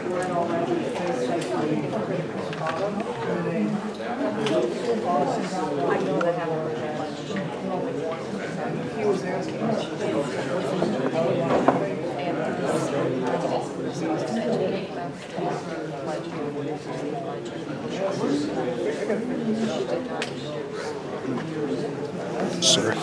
He was Sir.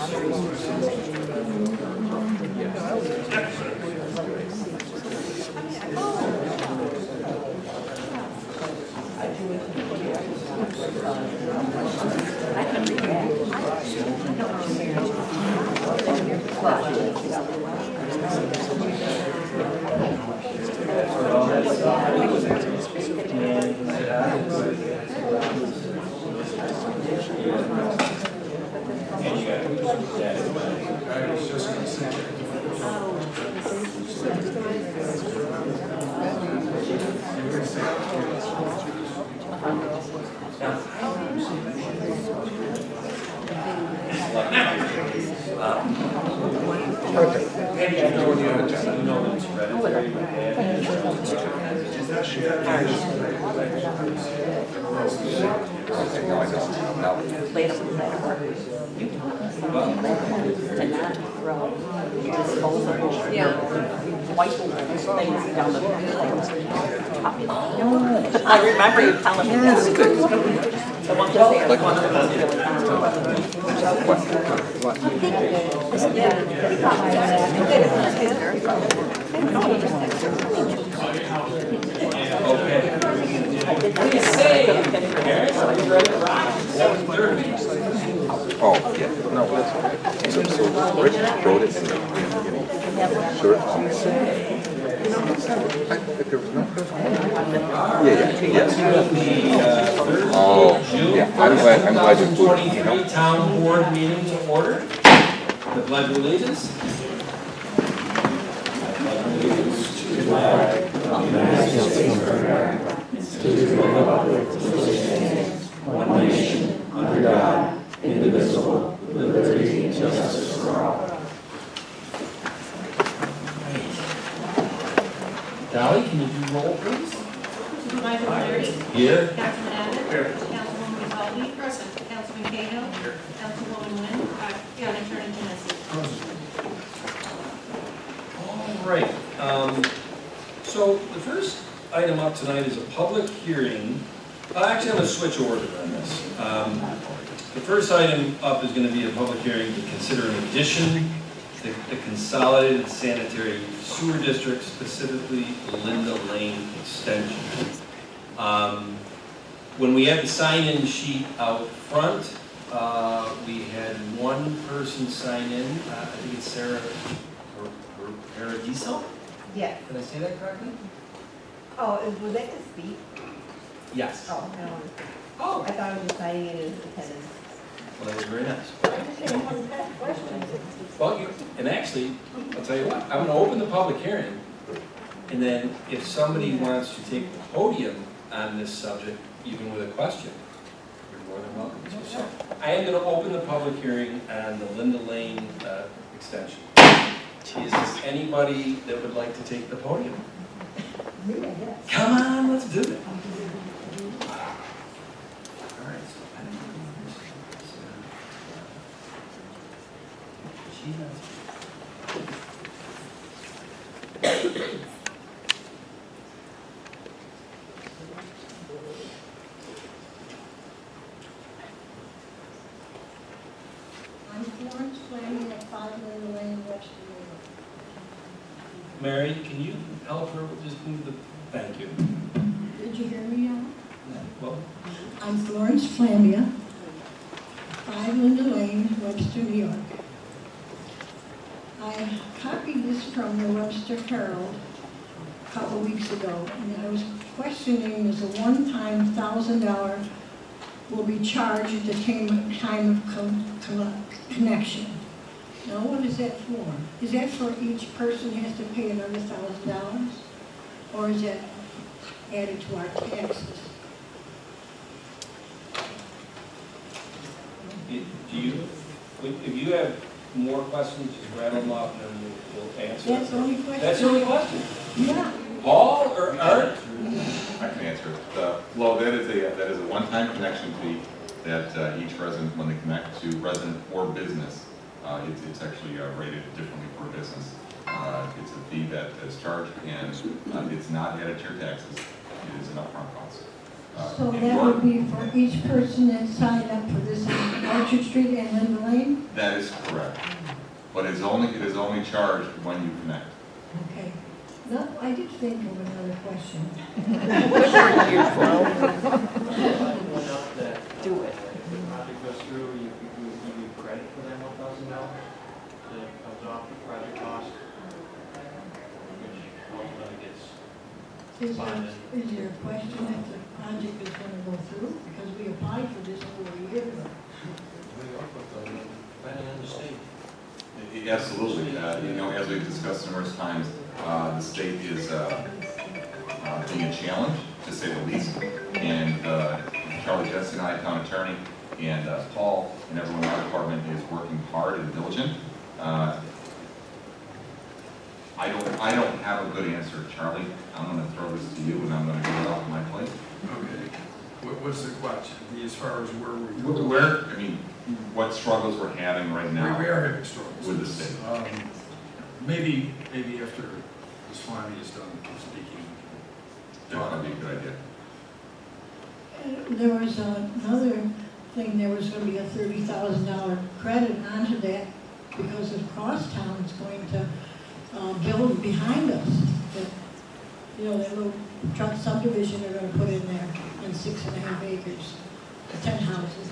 I remember you telling me that. The one that's there, the one that's really Oh, yeah. No, that's okay. So Rick wrote it and sure. If there was no first one. Yeah. Oh, yeah. I'm glad you put it. 2023 Town Board meeting to order. The Pledge of Allegiance. One nation, under God, indivisible, with liberty and justice for all. Dolly, can you do roll, please? Supervisor Larry. Here. Councilman Abbott. Here. Councilwoman Rizaldi. Present. Councilman Cahill. Here. Councilwoman Wynn. County Attorney Genesi. All right. So the first item up tonight is a public hearing. Actually, I'm going to switch order on this. The first item up is going to be a public hearing to consider an addition to the Consolidated Sanitary Sewer District, specifically Linda Lane Extension. When we had the sign-in sheet out front, we had one person sign in. I think it's Sarah Paradiso? Yes. Did I say that correctly? Oh, was that to speak? Yes. Oh, no. Oh. I thought it was signing it as attendance. Well, that was very nice. I just didn't want to ask questions. Well, and actually, I'll tell you what, I'm going to open the public hearing, and then if somebody wants to take the podium on this subject, even with a question, you're more than welcome to. So I am going to open the public hearing on the Linda Lane extension. Is there anybody that would like to take the podium? Come on, let's do it. All right, so I don't know. She knows. I'm Florence Fleming at 5 Lynn Lane, Webster, New York. Mary, can you help her with just move the, thank you. Did you hear me now? Well, I'm Florence Flamia, 5 Linda Lane, Webster, New York. I copied this from the Webster Herald a couple weeks ago, and I was questioning, is a one-time $1,000 will be charged at the time of connection. Now, what is that for? Is that for each person has to pay another $1,000? Or is that added to our taxes? do you, if you have more questions, just rattle them off and then we'll answer. That's the only question? That's the only question? Yeah. Paul or Art is a one-time connection fee that each resident, when they connect to resident or business, it's actually rated differently for business. It's a fee that is charged, and it's not added to your taxes. It is an upfront cost. So in that your- would be for each person that signed up for this on Orchard Street and Linda Lane? That is correct. But it is only charged when you connect. Okay. No, I did think of another question. Good for you, Flo. Do it. If the project goes through, you give you credit for that $1,000 that comes off the project cost, which ultimately gets funded. Is there a question that the project is going to go through? Because we applied for this over a year ago. Depending on the state. Absolutely. As we've discussed numerous times, the state is being a challenge, to say the least. And Charlie Jesse and I, town attorney, and Paul and everyone in our department is working hard and diligent. I don't have a good answer, Charlie. I'm going to throw this to you, and I'm going to get it off my plate. Okay, what's the question, as far as where we What struggles we're having right now We are having struggles. with the state. Maybe after Ms. Flannery is done speaking. That would be a good idea. There was another thing, there was going to be a $30,000 credit onto that because of Crosstown is going to build behind us. That little truck subdivision they're going to put in there on 6.5 acres, 10 houses.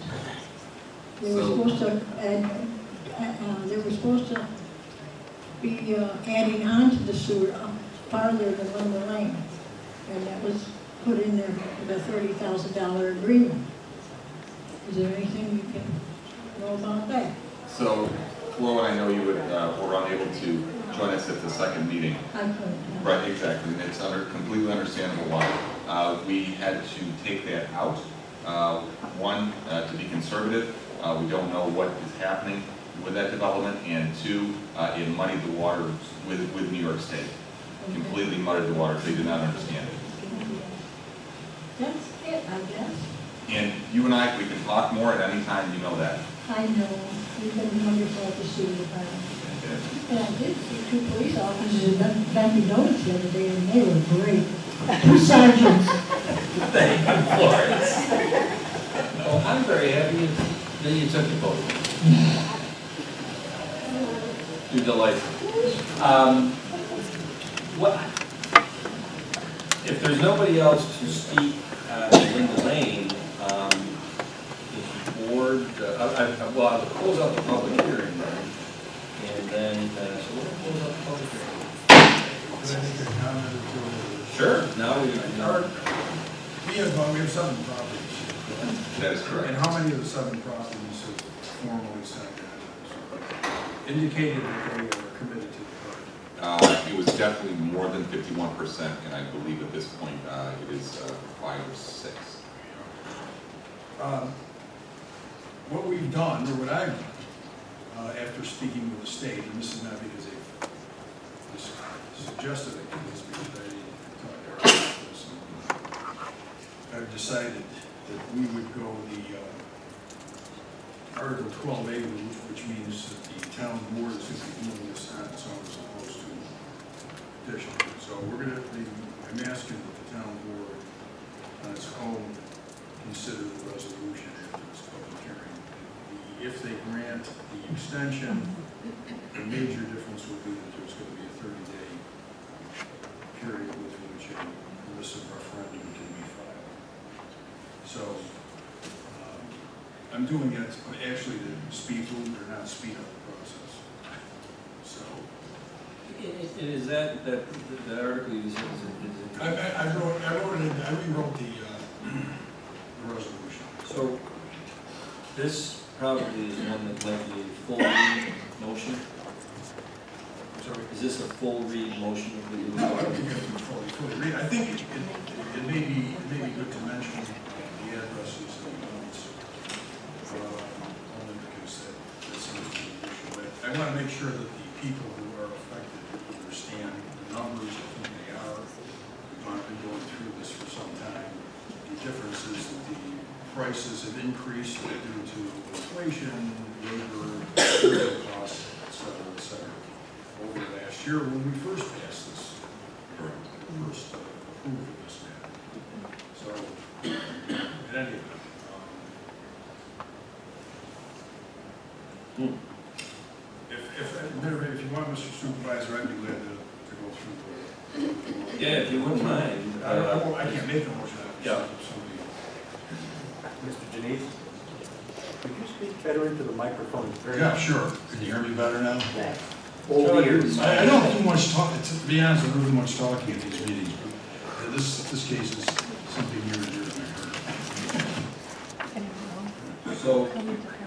They were supposed to be adding on to the sewer farther than Linda Lane, and that was put in there with a $30,000 agreement. Is there anything you can know about that? So, Flo, and I know you were unable to join us at the second meeting. I couldn't. Right, exactly, and it's completely understandable why. We had to take that out. One, to be conservative, we don't know what is happening with that development, and two, it muddied the water with New York State. Completely muddied the water, they did not understand it. That's it, I guess. And you and I, we can talk more at any time, you know that. I know, you've been wonderful at the sewer department. And I did see 2 police officers at Dunkin' Donuts the other day, and they were great. 2 sergeants. Thank you, Florence. Well, I'm very happy that you took the vote. You're delightful. If there's nobody else to speak on Linda Lane, the board, I will close out the public hearing then. And then, so we'll close out the public hearing. Can I make a comment or two? Sure. Now we are. We have 7 properties. That is correct. And how many of the 7 properties have formally signed that? Indicated that they are committed to the project? It was definitely more than 51%, and I believe at this point it is 5 or 6. What we've done, or what I've done, after speaking with the state, and this is not because they suggested it, it's because I talked to our office, and I've decided that we would go the Article 12A route, which means that the town board is going to be doing this on its own as opposed to petition. So I'm asking that the town board on its own consider the resolution after this public hearing. If they grant the extension, the major difference will be that there's going to be a 30-day period with which a notice of referendum can be filed. So I'm doing it actually to speed move or not speed up the process. So Is that article you said, I rewrote the resolution. So this probably is one that might be a full read motion. Sorry. Is this a full read motion that you No, I don't think I can fully read. I think it may be good to mention the addresses and the points, only because that seems to be an issue. But I want to make sure that the people who are affected understand the numbers. I think they are. We've been going through this for some time. The difference is prices have increased due to inflation, labor, material costs, et cetera, over the last year when we first passed this, first approved of this matter. So, in any event, if you want, Mr. Supervisor, I'd be glad to go through Yeah, if you wouldn't mind. I can't make a motion. Yeah. Somebody. Mr. Janice, could you speak better into the microphone? Yeah, sure. Can you hear me better now? Old ears. I don't do much talking, to be honest, I don't do much talking at these meetings, but this case is something near and dear to my heart. So,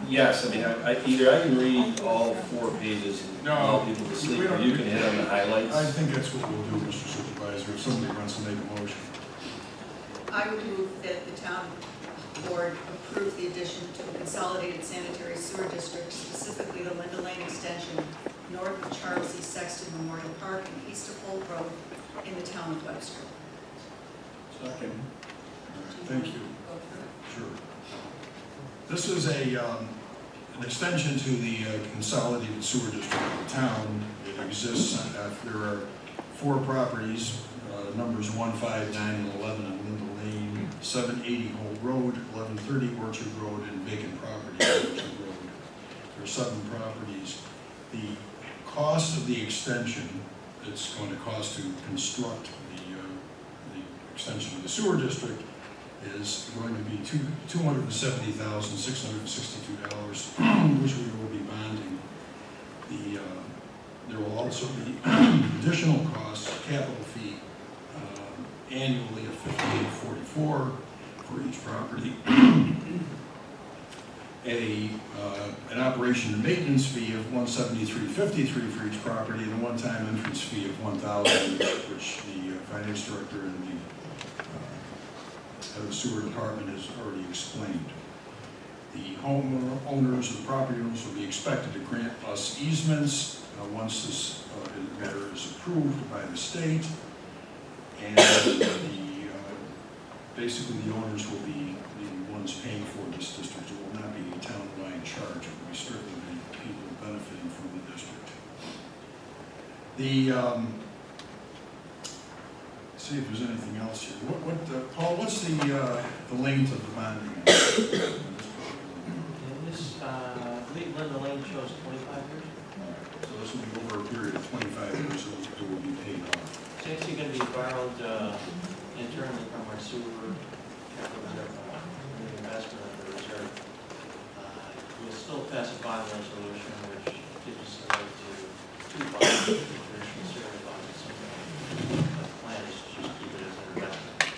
yes, I mean, either I can read all 4 pages and No, allow people to sleep, we or don't- you can hit on the highlights. I think that's what we'll do, Mr. Supervisor, if somebody wants to make a motion. I would move that the town board approve the addition to the consolidated sanitary sewer district, specifically the Linda Lane extension, north of Charles E. Sexton Memorial Park and east of Holt Road in the town of Webster. Second. Thank you. Go through. Sure. This is an extension to the consolidated sewer district of the town. It exists, there are 4 properties, numbers 1, 5, 9, and 11 on Linda Lane, 780 Holt Road, 1130 Orchard Road, and vacant property on Orchard Road. There are 7 properties. The cost of the extension, it's going to cost to construct the extension of the sewer district, is going to be $270,662, which we will be bonding. There will also be additional costs, capital fee, annually of $58.44 for each property. An operation and maintenance fee of $173.53 for each property, and a one-time entrance fee of $1,000, which the finance director and the head of the sewer department has already explained. The homeowners or the property owners will be expected to grant us easements once this matter is approved by the state, and basically the owners will be the ones paying for this district. It will not be a town-wide charge. It will be strictly the people benefiting from the district. See if there's anything else here. Paul, what's the length of the bonding? I believe Linda Lane shows 25 years. So this will be over a period of 25 years, so it will be paid off. It's actually going to be borrowed internally from our sewer capital reserve, investment of the reserve. We'll still pass a bond resolution, which gives us the right to bond the traditional sewer bonds. So the plan is to just keep it as an investment.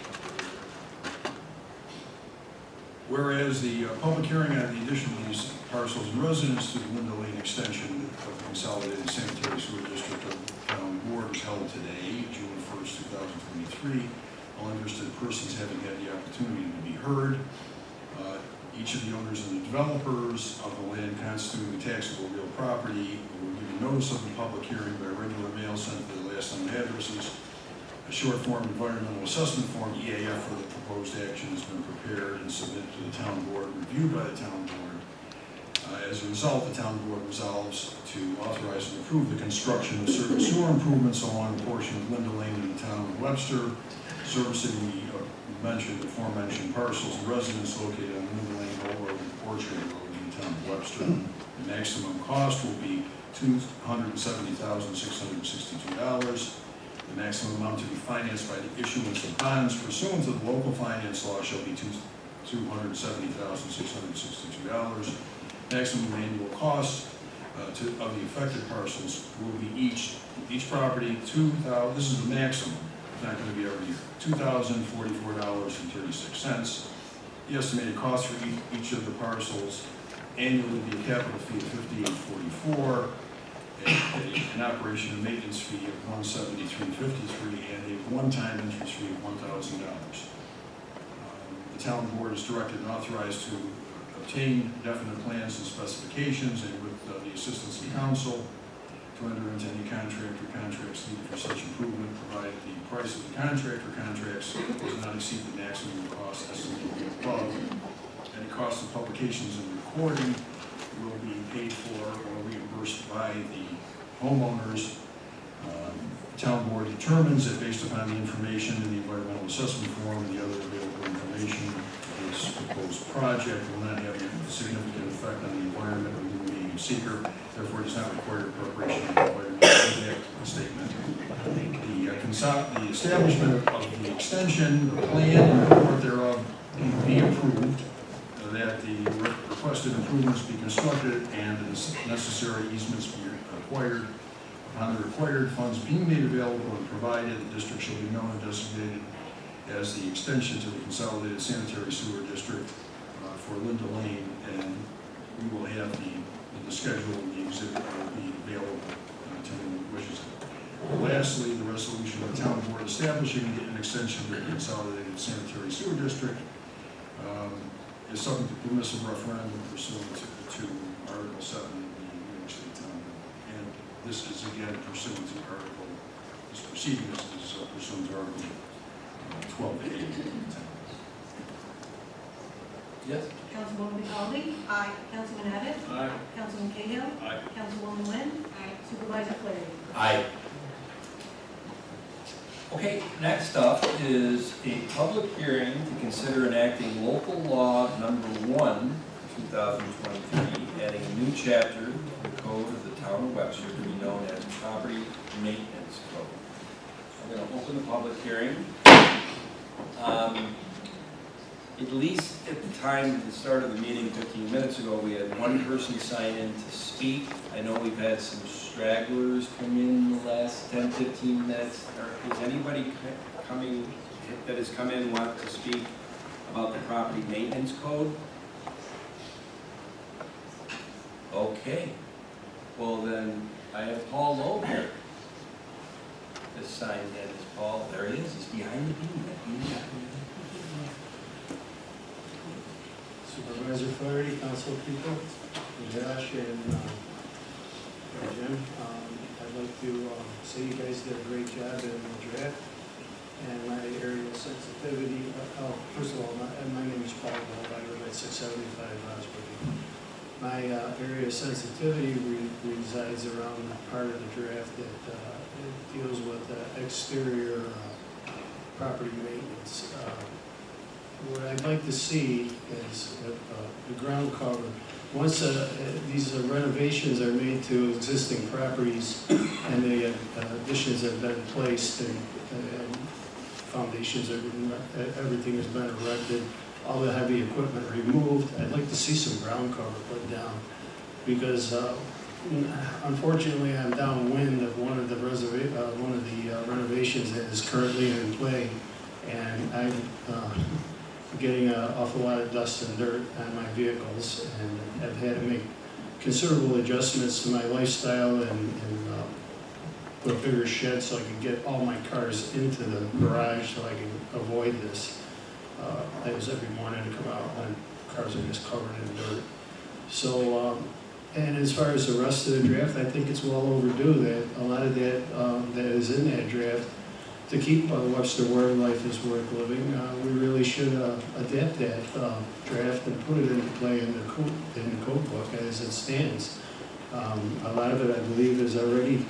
Whereas the public hearing on the addition of these parcels and residents to the Linda Lane extension of the Consolidated Sanitary Sewer District of the Town Board was held today, June 1st, 2023. All interested persons having had the opportunity to be heard. Each of the owners and the developers of the land constituting taxable real property will give a notice of the public hearing by regular mail sent to the last known addresses. A short form environmental assessment form, EAF, for the proposed action has been prepared and submitted to the town board, reviewed by the town board. As a result, the town board resolves to authorize and approve the construction of certain sewer improvements along a portion of Linda Lane in the town of Webster, servicing the aforementioned parcels and residents located on Linda Lane, Holt Road, and Orchard Road in the town of Webster. The maximum cost will be $270,662. The maximum amount to be financed by the issuance of bonds pursuant to the local finance law shall be $270,662. Maximum annual cost of the affected parcels will be each property $2,000. This is the maximum. It's not going to be every year. $2,044.36. The estimated cost for each of the parcels annually will be a capital fee of $58.44. An operation and maintenance fee of $173.53, and a one-time interest fee of $1,000. The town board is directed and authorized to obtain definite plans and specifications, and with the assistance of council, to enter into any contract or contracts needed for such improvement, provided the price of the contract or contracts does not exceed the maximum cost estimated above. any cost of publications and recording will be paid for or reimbursed by the homeowners. Town board determines that based upon the information in the environmental assessment form and the other available information, this proposed project will not have a significant effect on the environment or the meaning of seeker, therefore does not require appropriation of the environmental impact statement. The establishment of the extension, the plan, and the report thereof be approved, that the requested improvements be constructed and the necessary easements be acquired. Upon the required funds being made available and provided, the district shall be known and designated as the extension to the Consolidated Sanitary Sewer District for Linda Lane, and we will have the schedule and the exhibit will be available to anyone who wishes it. Lastly, the resolution of the town board establishing an extension to the Consolidated Sanitary Sewer District is subject to permissive referendum pursuant to Article 7 of the New York State Town Bill. And this is again pursuant to Article, this proceeding is pursuant to Article 12A. Yes? Councilwoman Conley? Aye. Councilman Abbott? Aye. Councilman Cahill? Aye. Councilwoman Wynn? Aye. Supervisor Flaherty? Aye. Okay, next up is a public hearing to consider enacting local law number 1, 2023, adding a new chapter to the code of the town of Webster to be known as Property Maintenance Code. I'm going to open the public hearing. At least at the time of the start of the meeting 15 minutes ago, we had one person sign in to speak. I know we've had some stragglers come in the last 10, 15 minutes. Is anybody coming that has come in want to speak about the property maintenance code? Okay. Well then, I have Paul Loeb here. This sign in is Paul. There he is. He's behind the beam. Supervisor Flaherty, council people, Josh and Jim, I'd like to say you guys did a great job in the draft and my area of sensitivity. First of all, my name is Paul Loeb. I live at 675 Osborne. My area of sensitivity resides around the part of the draft that deals with exterior property maintenance. What I'd like to see is the ground cover. Once these renovations are made to existing properties and the additions have been placed and foundations, everything has been erected, all the heavy equipment removed, I'd like to see some ground cover put down because unfortunately I'm downwind of one of the renovations that is currently in play, and I'm getting an awful lot of dust and dirt on my vehicles, and I've had to make considerable adjustments to my lifestyle and put a bigger shed so I can get all my cars into the garage so I can avoid this. I was every morning to come out and cars are just covered in dirt. So, and as far as the rest of the draft, I think it's well overdue that a lot of that that is in that draft to keep Webster where life is worth living, we really should adapt that draft and put it into play in the code book as it stands. A lot of it, I believe, is already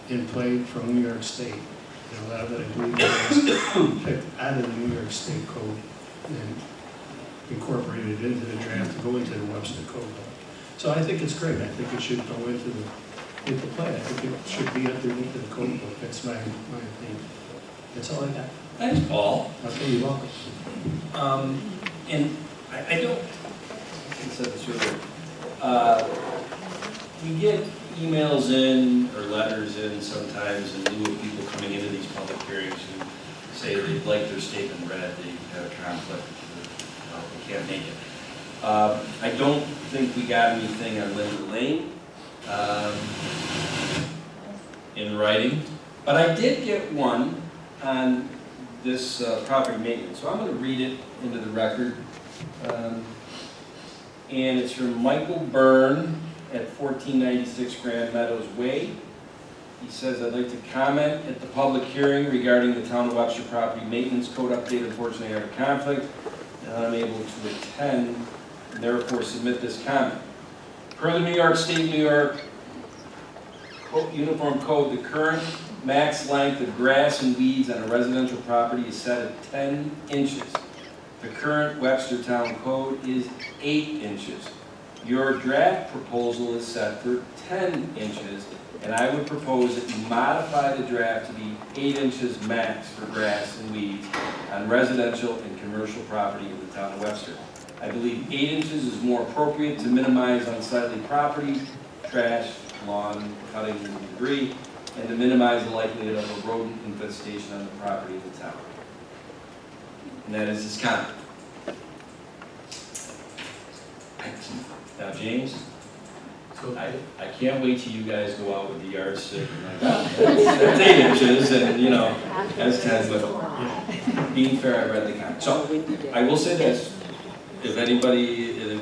in play from New York State. And a lot of it, I believe, is picked out of the New York State code and incorporated into the draft to go into the Webster code book. So I think it's great. I think it should go into play. I think it should be underneath the code book. That's my opinion. That's all I got. Thanks, Paul. Okay, you're welcome. And I don't, I said this earlier, we get emails in or letters in sometimes in lieu of people coming into these public hearings who say they'd like their statement read, they have a conflict, they can't make it. I don't think we got anything on Linda Lane in writing, but I did get one on this property maintenance. So I'm going to read it into the record. And it's from Michael Byrne at 1496 Grand Meadows Way. He says, I'd like to comment at the public hearing regarding the Town of Webster Property Maintenance Code update. Unfortunately, I have a conflict. and unable to attend, and therefore submit this comment. Per the New York State, New York Uniform Code, the current max length of grass and weeds on a residential property is set at 10 inches. The current Webster Town Code is 8 inches. Your draft proposal is set for 10 inches, and I would propose that you modify the draft to be 8 inches max for grass and weeds on residential and commercial property in the town of Webster. I believe 8 inches is more appropriate to minimize unsightly property, trash, lawn, cutting, and debris, and to minimize the likelihood of a rodent infestation on the property of the town. And that is his comment. Now, James, I can't wait till you guys go out with the yardstick and like, that's 8 inches and, you know, that's 10, but being fair, I read the comment. So, I will say this, if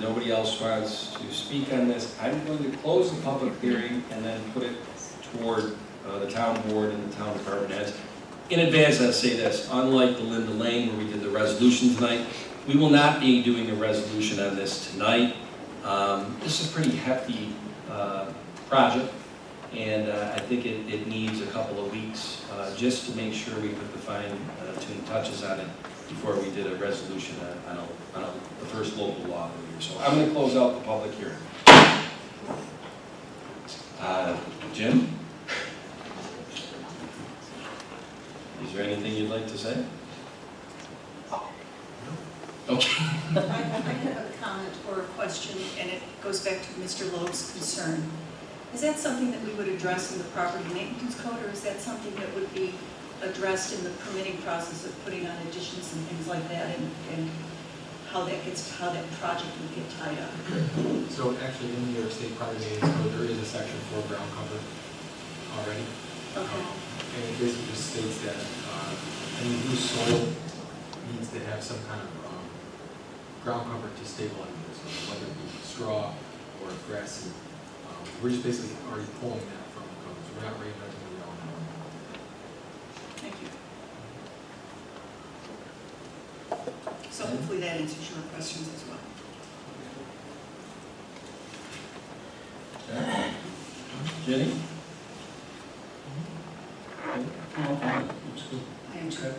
nobody else wants to speak on this, I'm going to close the public hearing and then put it toward the town board and the town department heads. In advance, I'll say this, unlike the Linda Lane where we did the resolution tonight, we will not be doing a resolution on this tonight. This is a pretty hefty project, and I think it needs a couple of weeks just to make sure we put the fine-tuned touches on it before we did a resolution on the first local law of the year. So I'm going to close out the public hearing. Jim? Is there anything you'd like to say? Okay. I have a comment or a question, and it goes back to Mr. Loeb's concern. Is that something that we would address in the property maintenance code, or is that something that would be addressed in the permitting process of putting on additions and things like that, and how that project would get tied up? So actually, in the New York State Property Maintenance Code, there is a section for ground cover already. Okay. And it basically just states that any loose soil needs to have some kind of ground cover to stabilize it, so whether it be straw or grass. We're just basically already pulling that from the code, so we're not reinventing the wheel now. Thank you. So hopefully that answers your questions as well. Jenny? I am too.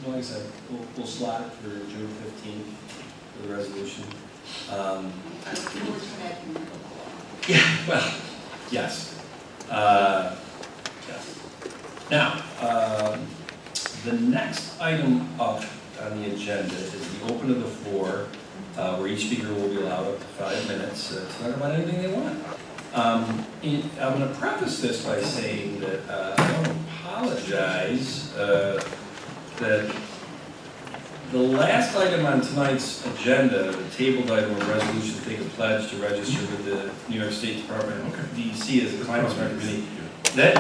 Like I said, we'll slot it for June 15th for the resolution. I look forward to that. Yeah, well, yes. Yes. Now, the next item up on the agenda is the open of the floor, where each speaker will be allowed up to 5 minutes to talk about anything they want. I'm going to preface this by saying that I want to apologize that the last item on tonight's agenda, the tabled item of resolution to take a pledge to register with the New York State Department of DEC as a climate smart committee, that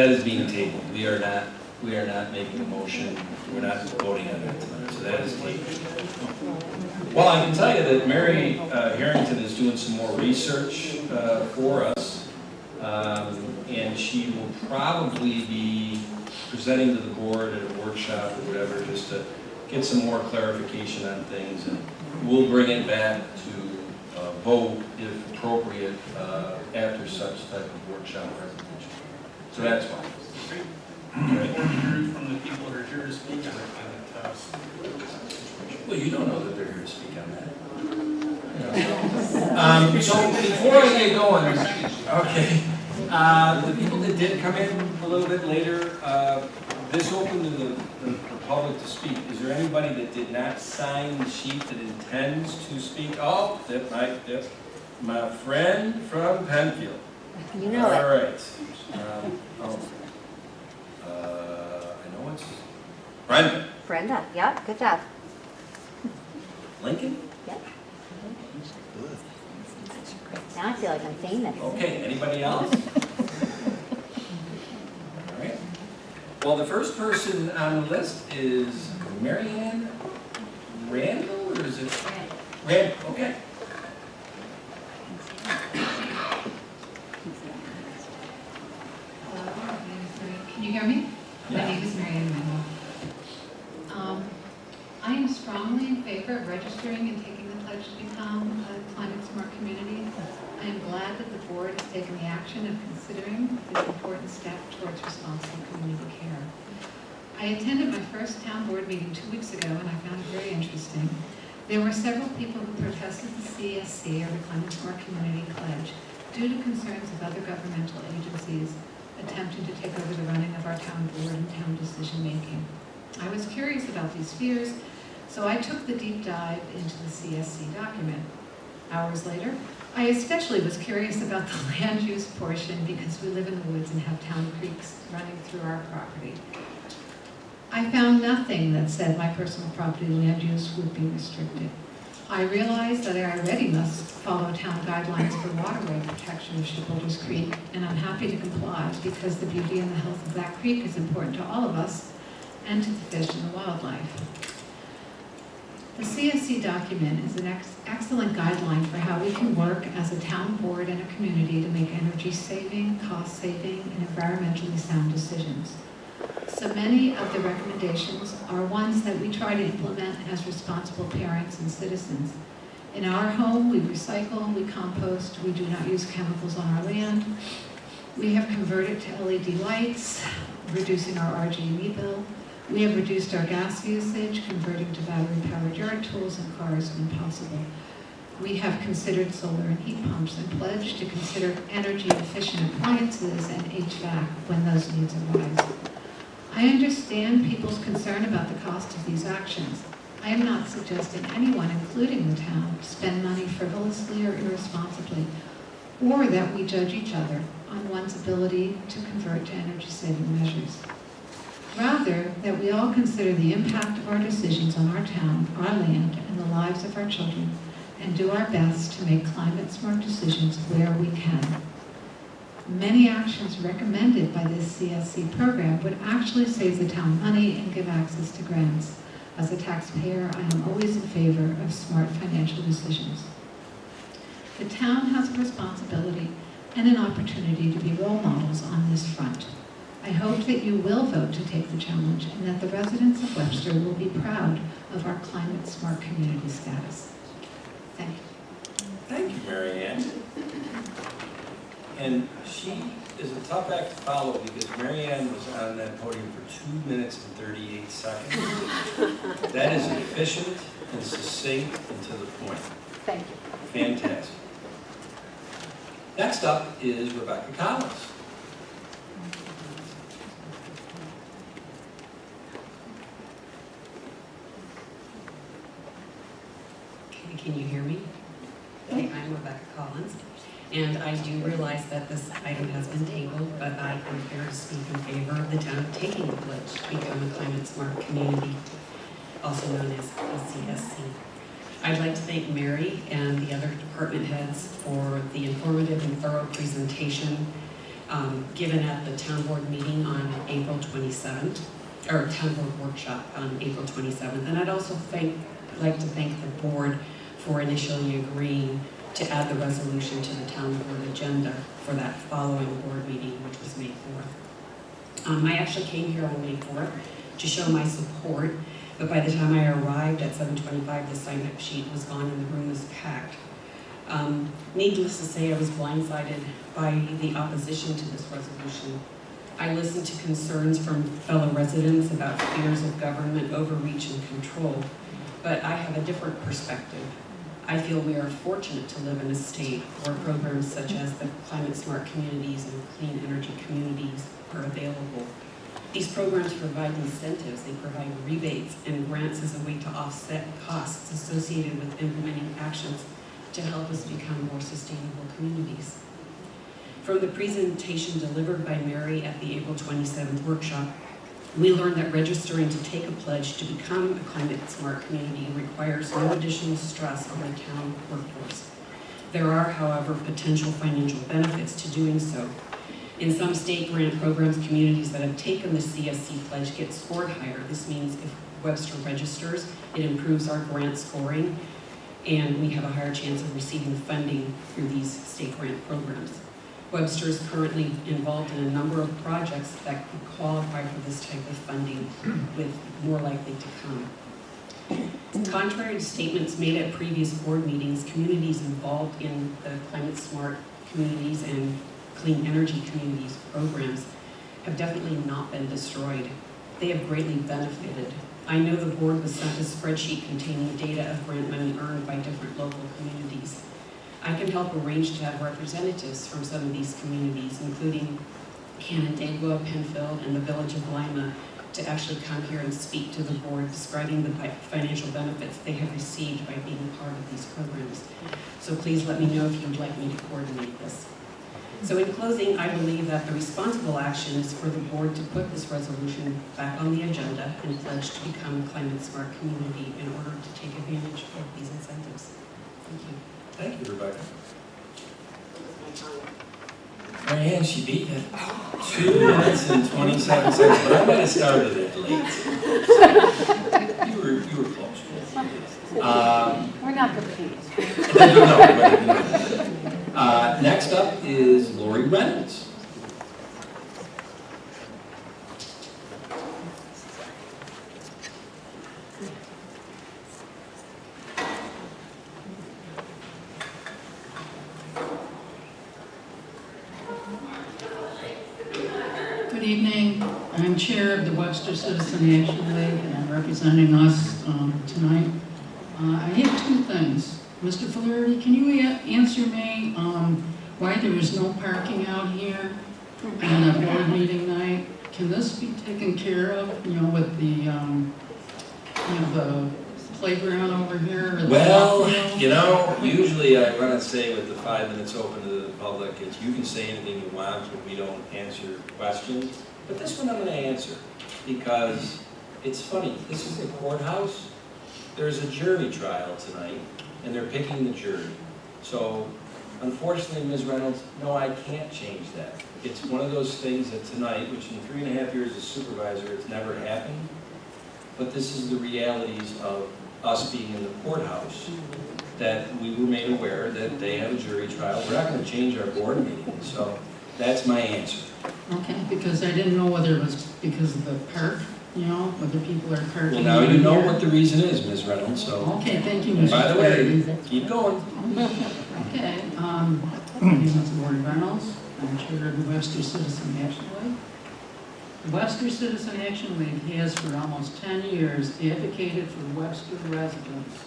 is being tabled. We are not making a motion. We're not voting on that tonight, so that is tabled. Well, I can tell you that Mary Harrington is doing some more research for us, and she will probably be presenting to the board at a workshop or whatever, just to get some more clarification on things, and we'll bring it back to vote if appropriate after such type of workshop presentation. So that's why. From the people who are here to speak on it. Well, you don't know that they're here to speak on that. So before I get going, okay, the people that did come in a little bit later, this open to the public to speak. Is there anybody that did not sign the sheet that intends to speak? Oh, that's my friend from Penfield. You know it. All right. I know it's Brenda. Brenda, yep, good job. Lincoln? Yep. Now I feel like I'm famous. Okay, anybody else? All right. Well, the first person on the list is Marianne Randall, or is it? Randall, okay. Hello, my name is Marianne. Can you hear me? Yeah. My name is Marianne Randall. am strongly in favor of registering and taking the pledge to become a climate smart community. I am glad that the board has taken the action of considering this important step towards responsible community care. I attended my first town board meeting 2 weeks ago, and I found it very interesting. There were several people who protested the CSC, or the Climate Smart Community Pledge, due to concerns of other governmental agencies attempting to take over the running of our town board and town decision-making. I was curious about these fears, so I took the deep dive into the CSC document. Hours later, I especially was curious about the land use portion because we live in the woods and have town creeks running through our property. I found nothing that said my personal property land use would be restricted. I realized that I already must follow town guidelines for waterway protection of Shipbuilders Creek, and I'm happy to comply because the beauty and the health of that creek is important to all of us and to the fish and the wildlife. The CSC document is an excellent guideline for how we can work as a town board and a community to make energy-saving, cost-saving, and environmentally sound decisions. So many of the recommendations are ones that we try to implement as responsible parents and citizens. In our home, we recycle, we compost, we do not use chemicals on our land. We have converted to LED lights, reducing our RG&E bill. We have reduced our gas usage, converting to battery-powered yard tools and cars when possible. We have considered solar and heat pumps and pledged to consider energy-efficient appliances and HVAC when those needs arise. I understand people's concern about the cost of these actions. I am not suggesting anyone, including the town, spend money frivolously or irresponsibly, or that we judge each other on one's ability to convert to energy-saving measures. Rather, that we all consider the impact of our decisions on our town, our land, and the lives of our children, and do our best to make climate-smart decisions where we can. Many actions recommended by this CSC program would actually save the town money and give access to grants. As a taxpayer, I am always in favor of smart financial decisions. The town has a responsibility and an opportunity to be role models on this front. I hope that you will vote to take the challenge and that the residents of Webster will be proud of our climate smart community status. Thank you. Thank you, Mary Ann. And she is a tough act to follow because Mary Ann was on that podium for 2 minutes and 38 seconds. That is efficient and succinct and to the point. Thank you. Fantastic. Next up is Rebecca Collins. Can you hear me? Okay, I'm Rebecca Collins, and I do realize that this item has been tabled, but I am here to speak in favor of the town taking the pledge to become a climate smart community, also known as CSC. I'd like to thank Mary and the other department heads for the informative and thorough presentation given at the town board meeting on April 27th, or town board workshop on April 27th. And I'd also like to thank the board for initially agreeing to add the resolution to the town board agenda for that following board meeting, which was May 4th. I actually came here on May 4th to show my support, but by the time I arrived at 7:25, the sign-up sheet was gone and the room was packed. Needless to say, I was blindsided by the opposition to this resolution. I listened to concerns from fellow residents about fears of government overreach and control, but I have a different perspective. I feel we are fortunate to live in a state where programs such as the Climate Smart Communities and Clean Energy Communities are available. These programs provide incentives, they provide rebates and grants as a way to offset costs associated with implementing actions to help us become more sustainable communities. From the presentation delivered by Mary at the April 27th workshop, we learned that registering to take a pledge to become a climate smart community requires no additional stress on the town workforce. There are, however, potential financial benefits to doing so. In some state grant programs, communities that have taken the CSC pledge get scored higher. This means if Webster registers, it improves our grant scoring, and we have a higher chance of receiving funding through these state grant programs. Webster is currently involved in a number of projects that could qualify for this type of funding, with more likely to come. Contrary to statements made at previous board meetings, communities involved in the Climate Smart Communities and Clean Energy Communities programs have definitely not been destroyed. They have greatly benefited. I know the board was sent a spreadsheet containing data of grant money earned by different local communities. I can help arrange to have representatives from some of these communities, including Canandaigua, Penfield, and the village of Lima, to actually come here and speak to the board describing the financial benefits they have received by being part of these programs. So please let me know if you'd like me to coordinate this. So in closing, I believe that the responsible action is for the board to put this resolution back on the agenda and pledge to become a climate smart community in order to take advantage of these incentives. Thank you. Thank you, Rebecca. Marianne, she beat it. 2 minutes and 27 seconds, but I might have started it late. You were close. We're not competing. No. Next up is Lori Reynolds. Good evening. I'm chair of the Webster Citizen Action League, and I'm representing us tonight. I have 2 things. Mr. Flaherty, can you answer me why there is no parking out here on a board meeting night? Can this be taken care of, with the, the playground over here? Or the Well, ball field? usually I run a say with the 5 minutes open to the public, it's you can say anything you want when we don't answer questions. But this one I'm going to answer because it's funny. This is the courthouse. There's a jury trial tonight, and they're picking the jury. So, unfortunately, Ms. Reynolds, no, I can't change that. It's one of those things that tonight, which in 3.5 years as supervisor, it's never happened. But this is the realities of us being in the courthouse, that we were made aware that they have a jury trial. We're not going to change our board meeting, so that's my answer. Okay, because I didn't know whether it was because of the park, whether people are parking. Well, now you know here. what the reason is, Ms. Reynolds, so. Okay, thank you, And Mr. by the way, Flaherty. keep going. Okay, my name is Lori Reynolds. I'm chair of the Webster Citizen Action League. The Webster Citizen Action League has for almost 10 years advocated for Webster residents.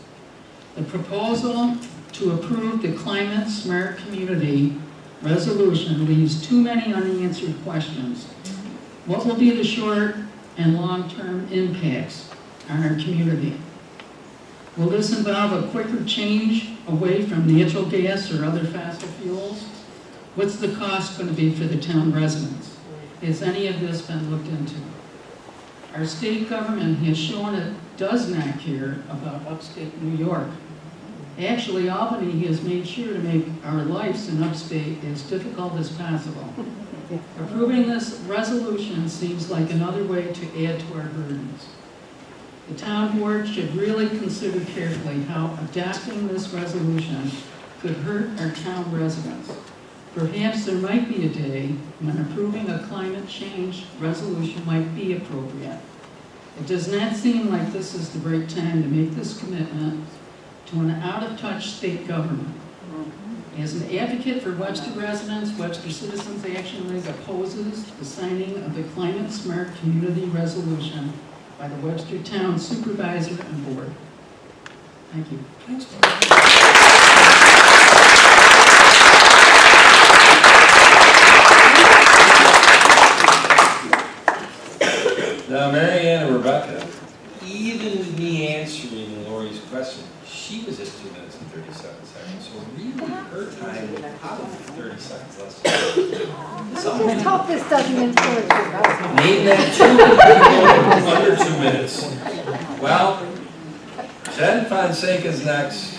The proposal to approve the Climate Smart Community resolution leaves too many unanswered questions. What will be the short and long-term impacts on our community? Will this involve a quicker change away from natural gas or other fossil fuels? What's the cost going to be for the town residents? Has any of this been looked into? Our state government has shown it does not care about upstate New York. Actually, Albany has made sure to make our lives in upstate as difficult as possible. Approving this resolution seems like another way to add to our burdens. The town board should really consider carefully how adopting this resolution could hurt our town residents. Perhaps there might be a day when approving a climate change resolution might be appropriate. It does not seem like this is the right time to make this commitment to an out-of-touch state government. As an advocate for Webster residents, Webster Citizens Action League opposes the signing of the Climate Smart Community Resolution by the Webster Town Supervisor and Board. Thank you. Now, Marianne and Rebecca, even with me answering Lori's question, she was at 2 minutes and 37 seconds. So really, her time was probably 30 seconds less. Let's hope this doesn't influence your vote. Name that under 2 minutes. Well, Jen Fonseca's next.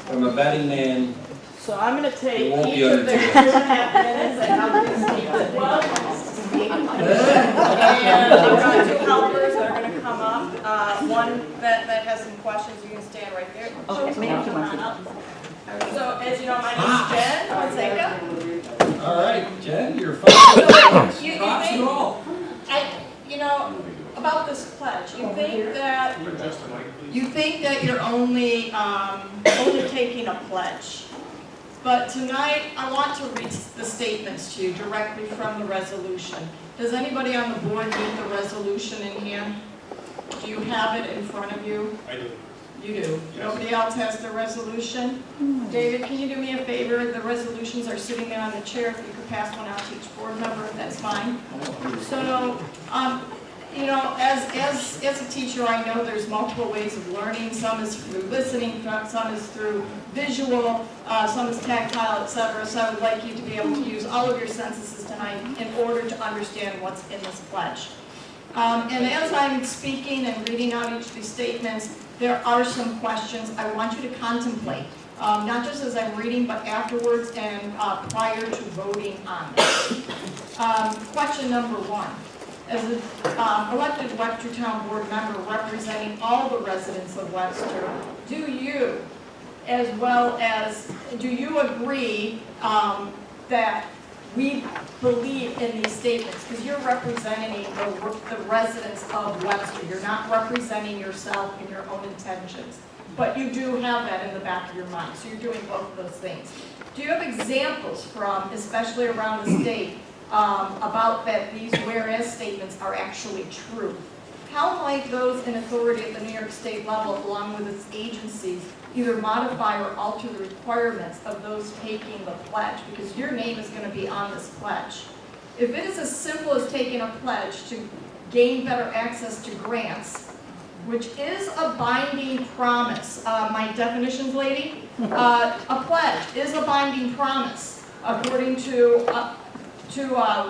I'm a betting man. So I'm going to It take won't each be of under their 2 2.5 minutes and I'll do Steve well. And I'm going to 2 helpers that are going to come up. One that has some questions, you can stand right there. Okay, ma'am, come on up. So as you know, my name is Jen Fonseca. All right, Jen, you're fine. You Props think- and all. About this pledge, you think that You think that you're only taking a pledge. But tonight, I want to read the statements to you directly from the resolution. Does anybody on the board need the resolution in hand? Do you have it in front of you? I do. You do. Nobody else has the resolution? David, can you do me a favor? The resolutions are sitting there on the chair. If you could pass one out to each board member, that's fine. So, you know, as a teacher, I know there's multiple ways of learning. Some is through listening, some is through visual, some is tactile, etc. So I would like you to be able to use all of your senses tonight in order to understand what's in this pledge. And as I'm speaking and reading out each of these statements, there are some questions I want you to contemplate, not just as I'm reading, but afterwards and prior to voting on this. Question number one. As an elected Webster Town Board member representing all the residents of Webster, do you, as well as, do you agree that we believe in these statements? Because you're representing the residents of Webster. You're not representing yourself and your own intentions. But you do have that in the back of your mind. So you're doing both of those things. Do you have examples from, especially around the state, about that these whereas statements are actually true? How might those in authority at the New York State level, along with its agencies, either modify or alter the requirements of those taking the pledge? Because your name is going to be on this pledge. If it is as simple as taking a pledge to gain better access to grants, which is a binding promise, my definitions, lady, a pledge is a binding promise, according to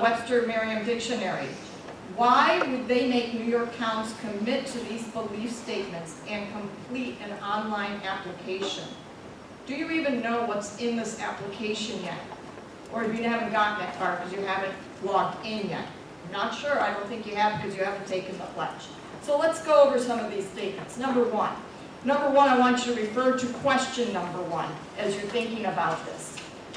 Webster Merriam Dictionary. Why would they make New York towns commit to these belief statements and complete an online application? Do you even know what's in this application yet? Or if you haven't gotten that far because you haven't logged in yet? I'm not sure. I don't think you have because you haven't taken the pledge. So let's go over some of these statements. Number one, I want you to refer to question number one as you're thinking about this.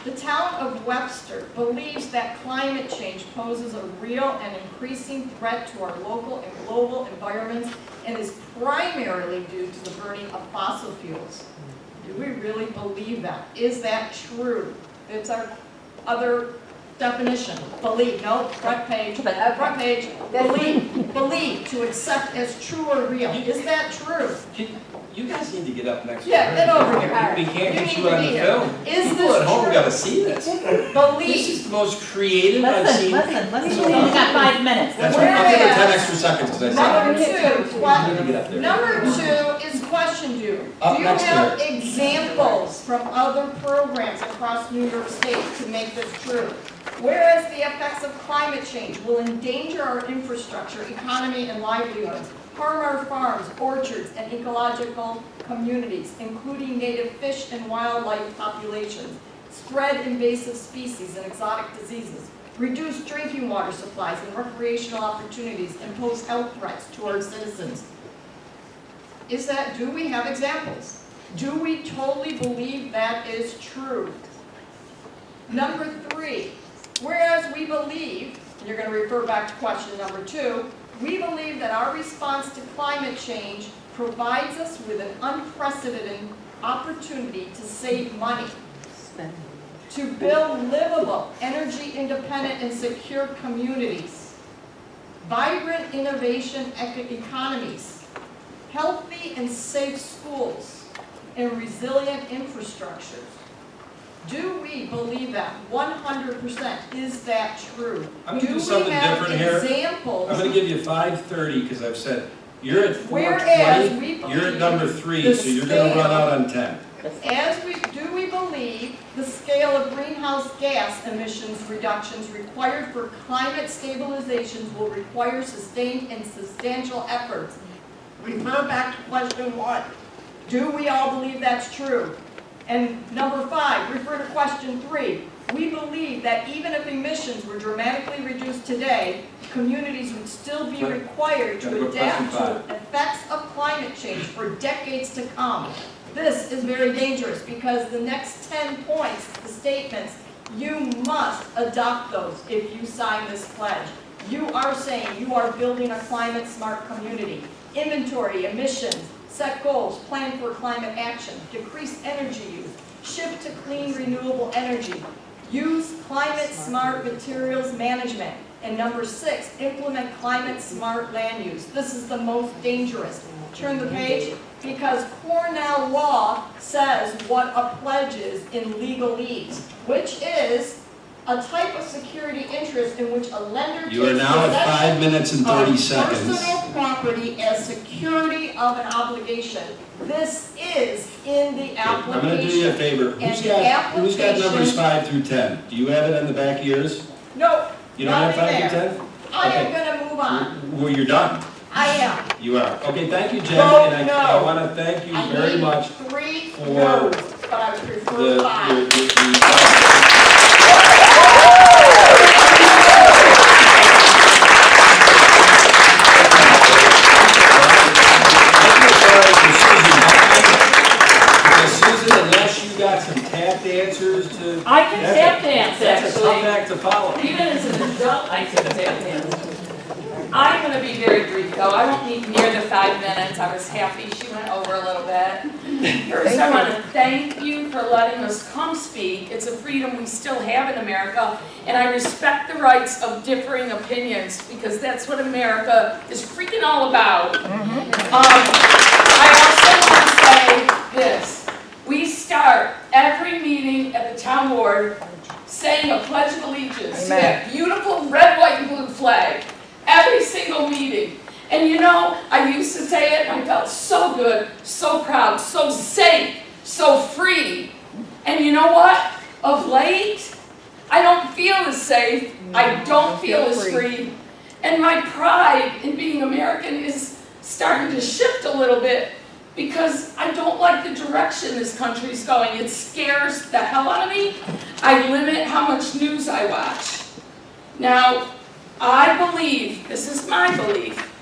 The town of Webster believes that climate change poses a real and increasing threat to our local and global environments and is primarily due to the burning of fossil fuels. Do we really believe that? Is that true? It's our other definition. Believe, no, front page, believe, to accept as true or real. Is that true? You guys need to get up next. Yeah, get over here. We can't get you on the film. Is People this at home true? gotta see this. This Believe. is the most creative I've Listen, seen. listen, we only got 5 minutes. That's right, I'll give her 10 extra seconds because I Number said. two, You need to get up there. number two is question you. Up Do you next to have her. examples from other programs across New York State to make this true? Whereas the effects of climate change will endanger our infrastructure, economy, and livelihoods, harm our farms, orchards, and ecological communities, including native fish and wildlife populations, spread invasive species and exotic diseases, reduce drinking water supplies and recreational opportunities, and pose health threats to our citizens. Do we have examples? Do we totally believe that is true? Number three, whereas we believe, and you're going to refer back to question number two, we believe that our response to climate change provides us with an unprecedented opportunity to save money, to build livable, energy-independent, and secure communities, vibrant innovation economies, healthy and safe schools, and resilient infrastructures. Do we believe that 100%? Is that true? I'm gonna do something different here. Examples? I'm gonna give you 5:30 because I've said, you're at Whereas 4:20, we you're at number 3, the so you're gonna run out on 10. Do we believe the scale of greenhouse gas emissions reductions required for climate stabilizations will require sustained and substantial efforts? Refer back to question 1. Do we all believe that's true? And number 5, refer to question 3. We believe that even if emissions were dramatically reduced today, communities would still be required to adapt to effects of climate change for decades to come. This is very dangerous because the next 10 points, the statements, you must adopt those if you sign this pledge. You are saying you are building a climate smart community. inventory emissions, set goals, plan for climate action, decrease energy use, shift to clean renewable energy, use climate smart materials management, and number 6, implement climate smart land use. This is the most dangerous. Turn the page, because Cornell law says what a pledge is in legalese, which is a type of security interest in which a lender takes You are now at 5 minutes and 30 seconds. personal property as security of an obligation. This is in the application. I'm going to do you a favor. Who's got numbers 5 through 10? Do you have it on the back of yours? No, You don't have 5 nothing through there. 10? I am Okay. gonna move on. Well, you're done. I am. You are. Okay, thank you, Jen. Vote And no. I want to thank you I very need much 3 for no's, but I would prefer 5. Susan, unless you got some tapped answers to... I can tap dance, That's a tough actually. act to follow. Even as an adult, I can tap dance. I'm gonna be very brief, though. I won't need near the 5 minutes. I was happy she went over a little bit. First, I want to thank you for letting us come speak. It's a freedom we still have in America, and I respect the rights of differing opinions, because that's what America is freaking all about. I also want to say this. We start every meeting at the town board saying a pledge of allegiance to that beautiful red, white, and blue flag. Every single meeting. And you know, I used to say it and I felt so good, so proud, so safe, so free. And you know what? Of late, I don't feel as safe, I don't feel as free. And my pride in being American is starting to shift a little bit, because I don't like the direction this country's going. It scares the hell out of me. I limit how much news I watch. Now, I believe, this is my belief,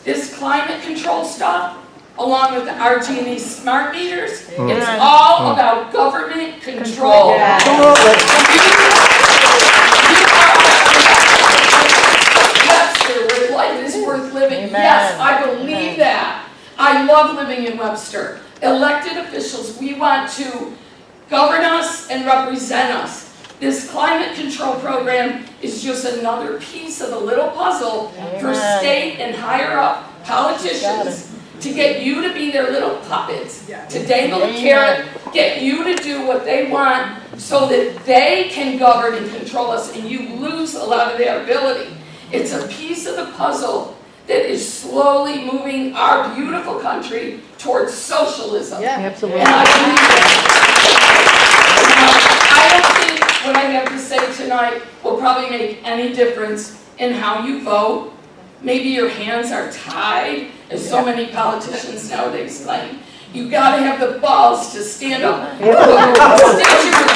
this climate control stuff, along with the RG&E smart meters, it's all about government control. Webster, where life is worth living. Yes, I believe that. I love living in Webster. Elected officials, we want to govern us and represent us. This climate control program is just another piece of the little puzzle for state and higher up politicians to get you to be their little puppets, to dangle the carrot, get you to do what they want so that they can govern and control us, and you lose a lot of that ability. It's a piece of the puzzle that is slowly moving our beautiful country towards socialism. Yeah, absolutely. And I believe that. I don't think what I have to say tonight will probably make any difference in how you vote. Maybe your hands are tied, as so many politicians nowadays claim. You gotta have the balls to stand up for your constituents.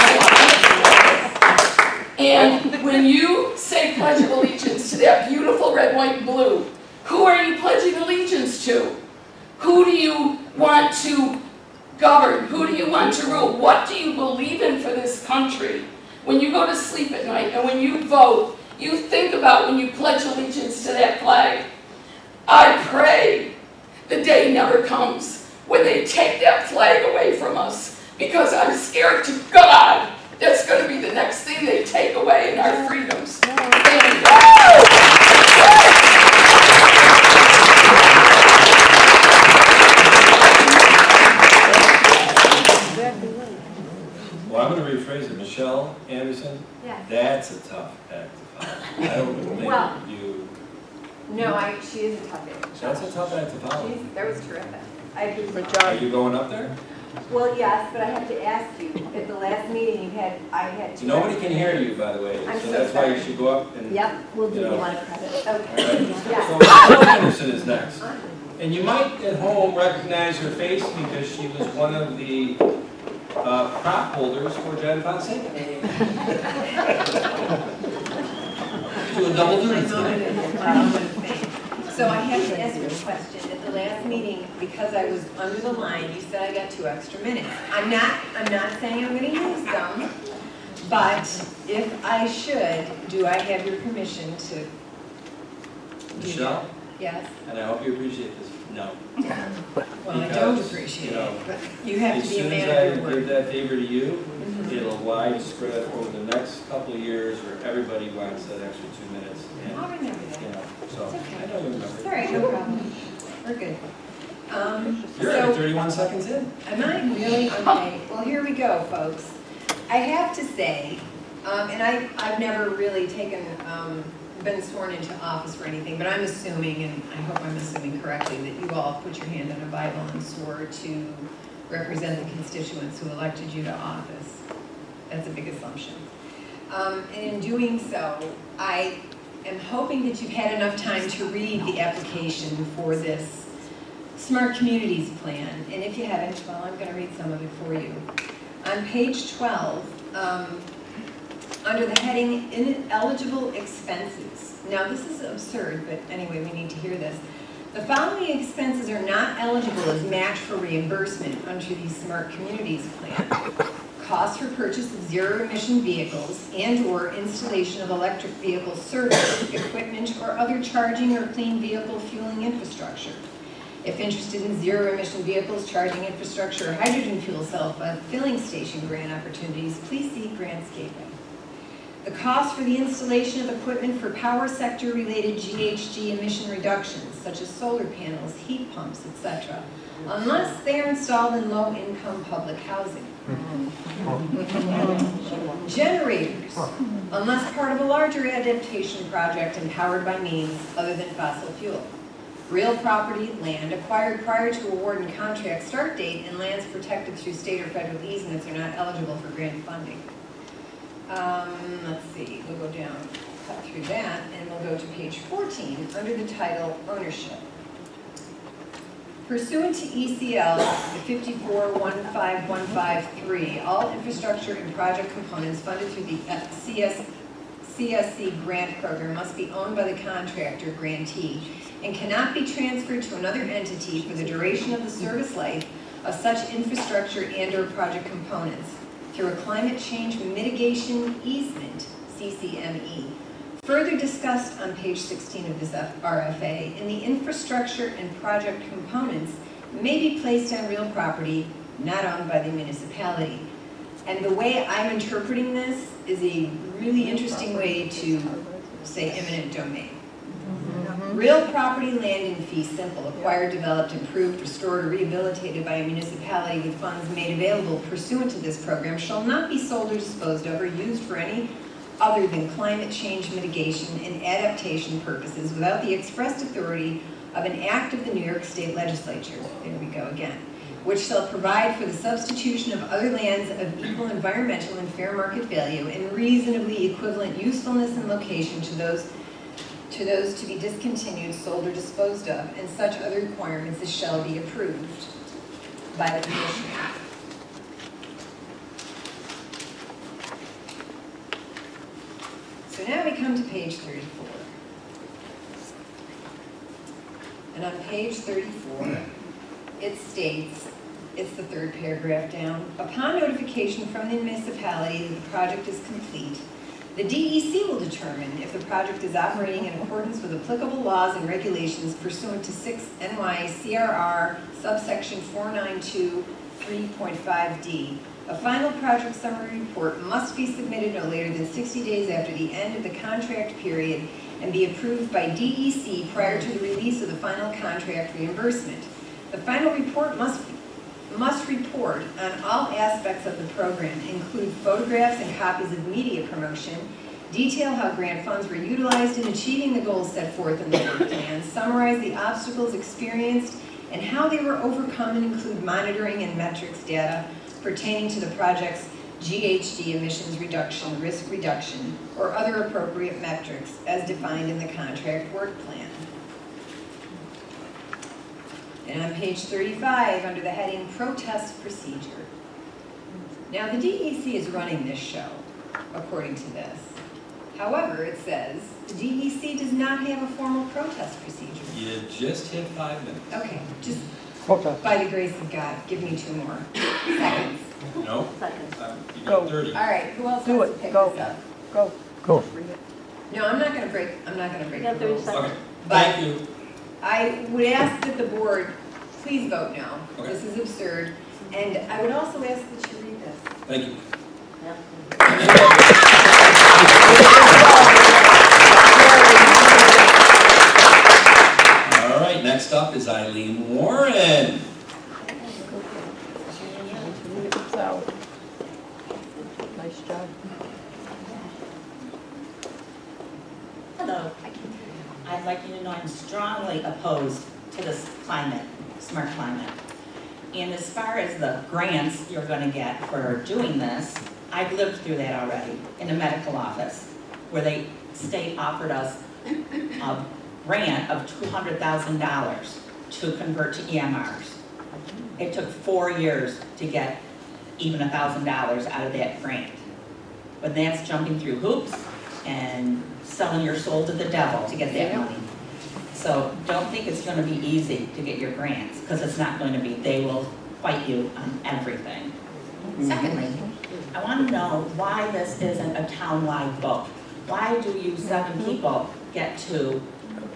And when you say Pledge of Allegiance to that beautiful red, white, and blue, who are you pledging allegiance to? Who do you want to govern? Who do you want to rule? What do you believe in for this country? When you go to sleep at night and when you vote, you think about when you pledge allegiance to that flag. I pray the day never comes when they take that flag away from us, because I'm scared to God that's going to be the next thing they take away in our freedoms. Well, I'm going to rephrase it. Michelle Anderson, that's a tough act to follow. I don't think Well, you... No, she is a tough act. That's a tough act to follow. That was terrific. I agree. Are you going up there? Well, yes, but I have to ask you, at the last meeting I had to. Nobody can hear you, by the way, I'm so so that's why you sorry. should go up and... Yep, we'll do, you you know. want to credit. All right? Okay. So Yeah. Michelle Anderson is next. And you might at home recognize her face because she was one of the prop holders for Jen Fonseca. Doing double duty tonight. So I have to ask you a question. At the last meeting, because I was under the line, you said I got 2 extra minutes. I'm not saying I'm going to use them, but if I should, do I have your permission to do that? Michelle, Yes. and I hope you appreciate this, No. Well, I don't Because, appreciate you know, it, but you have to be a man of your As soon as I word. give that favor to you, Mhm. it'll widespread over the next couple of years where everybody wants that extra 2 minutes. And, I'll remember you that. know, so, It's okay. I know you remember. It's all right, no problem. We're good. You're So- at 31 seconds in. Am I really? Okay, well, here we go, folks. I have to say, and I've never really been sworn into office for anything, but I'm assuming, and I hope I'm assuming correctly, that you all put your hand on a Bible and swore to represent the constituents who elected you to office. That's a big assumption. And in doing so, I am hoping that you've had enough time to read the application for this Smart Communities Plan, and if you haven't, well, I'm going to read some of it for you. On page 12, under the heading Ineligible Expenses. Now, this is absurd, but anyway, we need to hear this. The following expenses are not eligible as match for reimbursement under the Smart Communities Plan. Costs for purchase of zero-emission vehicles and/or installation of electric vehicle service, equipment, or other charging or clean vehicle fueling infrastructure. If interested in zero-emission vehicles, charging infrastructure, or hydrogen fuel cell filling station grant opportunities, please see Grantscaping. The cost for the installation of equipment for power sector-related GHG emission reductions, such as solar panels, heat pumps, etc., unless they are installed in low-income public housing. Generators, unless part of a larger adaptation project and powered by means other than fossil fuel. Real property, land acquired prior to award and contract start date, and lands protected through state or federal easements are not eligible for grant funding. Let's see, we'll go down, cut through that, and we'll go to page 14 under the title Ownership. Pursuant to ECL 5415153, all infrastructure and project components funded through the CSC grant program must be owned by the contractor grantee and cannot be transferred to another entity for the duration of the service life of such infrastructure and/or project components through a climate change mitigation easement, CCME. Further discussed on page 16 of this RFA, and the infrastructure and project components may be placed on real property not owned by the municipality. And the way I'm interpreting this is a really interesting way to say eminent domain. Real property, land in fee simple, acquired, developed, improved, restored, or rehabilitated by a municipality with funds made available pursuant to this program shall not be sold or disposed of or used for any other than climate change mitigation and adaptation purposes without the expressed authority of an act of the New York State Legislature, there we go again, which shall provide for the substitution of other lands of equal environmental and fair market value and reasonably equivalent usefulness and location to those to be discontinued, sold, or disposed of, and such other requirements as shall be approved by the Commissioner. So now we come to page 34. And on page 34, it states, it's the third paragraph down, upon notification from the municipality that the project is complete, the DEC will determine if the project is operating in accordance with applicable laws and regulations pursuant to 6 NY-CRR subsection 492.3.5D. A final project summary report must be submitted no later than 60 days after the end of the contract period and be approved by DEC prior to the release of the final contract reimbursement. The final report must report on all aspects of the program, include photographs and copies of media promotion, detail how grant funds were utilized in achieving the goals set forth in the work plan, summarize the obstacles experienced and how they were overcome, and include monitoring and metrics data pertaining to the project's GHG emissions reduction, risk reduction, or other appropriate metrics as defined in the contract work plan. And on page 35, under the heading Protest Procedure. Now, the DEC is running this show, according to this. However, it says the DEC does not have a formal protest procedure. You just hit 5 minutes. Okay, just by the grace of God, give me 2 more seconds. No? You got 30. All right, who else wants to pick this up? Go. No, I'm not gonna break the rules. Okay, thank you. I would ask that the board please vote no. Okay. This is absurd. And I would also ask that you read this. Thank you. All right, next up is Eileen Warren. Nice job. Hello. I'd like you to know I'm strongly opposed to this climate, smart climate. And as far as the grants you're going to get for doing this, I've lived through that already in a medical office where the state offered us a grant of $200,000 to convert to EMRs. It took 4 years to get even $1,000 out of that grant. But that's jumping through hoops and selling your soul to the devil to get that money. So don't think it's going to be easy to get your grants, because it's not going to be. They will fight you on everything. Secondly, I want to know why this isn't a town-wide vote. Why do you 7 people get to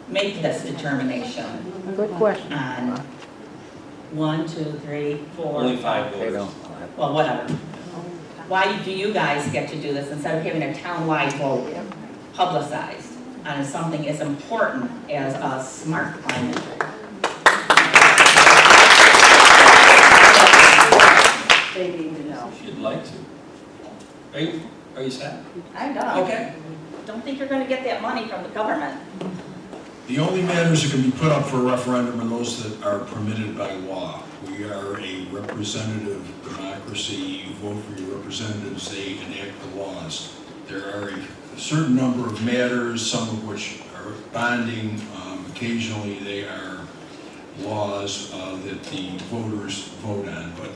make this determination? Good question. On 1, 2, 3, 4, Only 5 votes. well, whatever. Why do you guys get to do this instead of having a town-wide vote publicized on something as important as a smart climate? They need to know. If you'd like to. Are you sad? I'm done. Okay. Don't think you're gonna get that money from the government. The only matters that can be put up for a referendum are those that are permitted by law. We are a representative democracy. You vote for your representatives, they enact the laws. There are a certain number of matters, some of which are binding. Occasionally they are laws that the voters vote on, but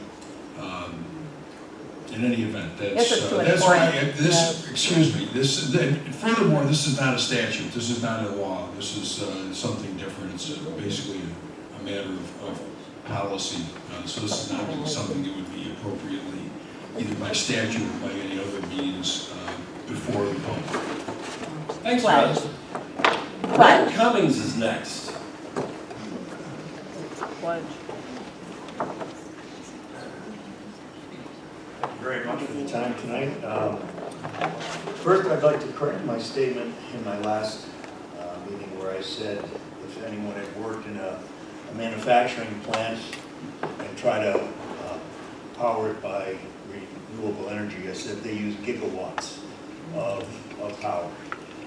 in any event, that's why this, excuse me, furthermore, this is not a statute, this is not a law, this is something different. It's basically a matter of policy, so this is not something that would be appropriately, either by statute or by any other means, before the public. Thanks, Rod. Brett Cummings is next. Pledge. Thank you very much for the time tonight. First, I'd like to correct my statement in my last meeting where I said if anyone had worked in a manufacturing plant and try to power it by renewable energy, I said they use gigawatts of power.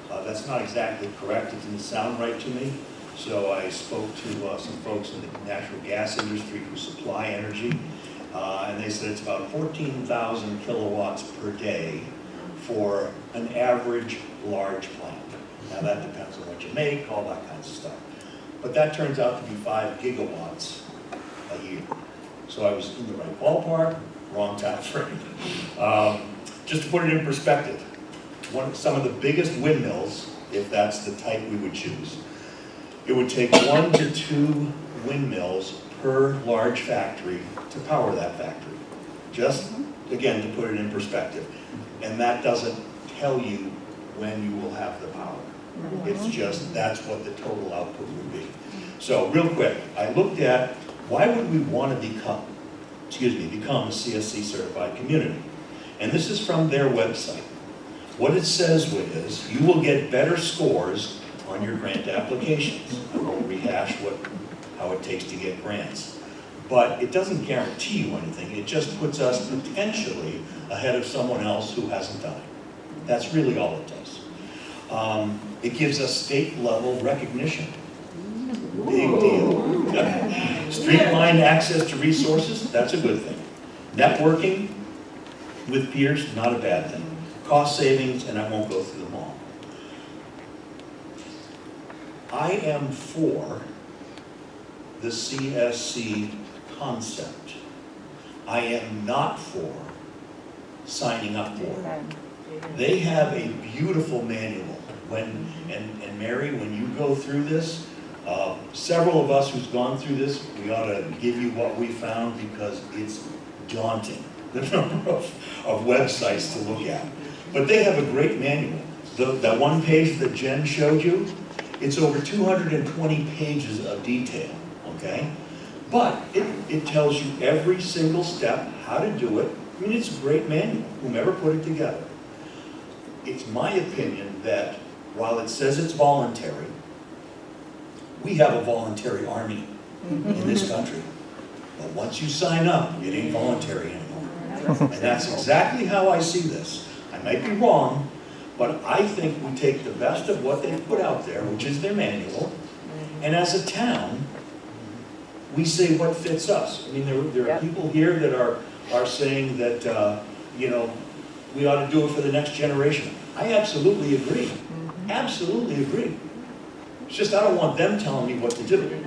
That's not exactly correct. It didn't sound right to me. So I spoke to some folks in the natural gas industry who supply energy. And they said it's about 14,000 kilowatts per day for an average large plant. Now that depends on what you make, all that kinds of stuff. But that turns out to be 5 gigawatts a year. So I was in the right ballpark, wrong time frame. Just to put it in perspective, some of the biggest windmills, if that's the type we would choose, it would take 1 to 2 windmills per large factory to power that factory. Just, again, to put it in perspective. And that doesn't tell you when you will have the power. It's just, that's what the total output would be. So, real quick, I looked at, why would we want to become a CSC certified community? And this is from their website. What it says is, you will get better scores on your grant applications. I won't rehash how it takes to get grants. But it doesn't guarantee you anything. It just puts us potentially ahead of someone else who hasn't done it. That's really all it does. It gives us state-level recognition. Big deal. Streamlined access to resources, that's a good thing. Networking with peers, not a bad thing. Cost savings, and I won't go through them all. I am for the CSC concept. I am not for signing up for it. They have a beautiful manual. And Mary, when you go through this, several of us who's gone through this, we ought to give you what we found because it's daunting, the number of websites to look at. But they have a great manual. That one page that Jen showed you, It's over 220 pages of detail, okay? But it tells you every single step, how to do it. I mean, it's a great manual, whomever put it together. It's my opinion that while it says it's voluntary, we have a voluntary army in this country. But once you sign up, it ain't voluntary anymore. And that's exactly how I see this. I might be wrong, but I think we take the best of what they've put out there, which is their manual, and as a town, we say what fits us. I mean, there are people here that are saying that, you know, we ought to do it for the next generation. I absolutely agree. Absolutely agree. It's just I don't want them telling me what to do.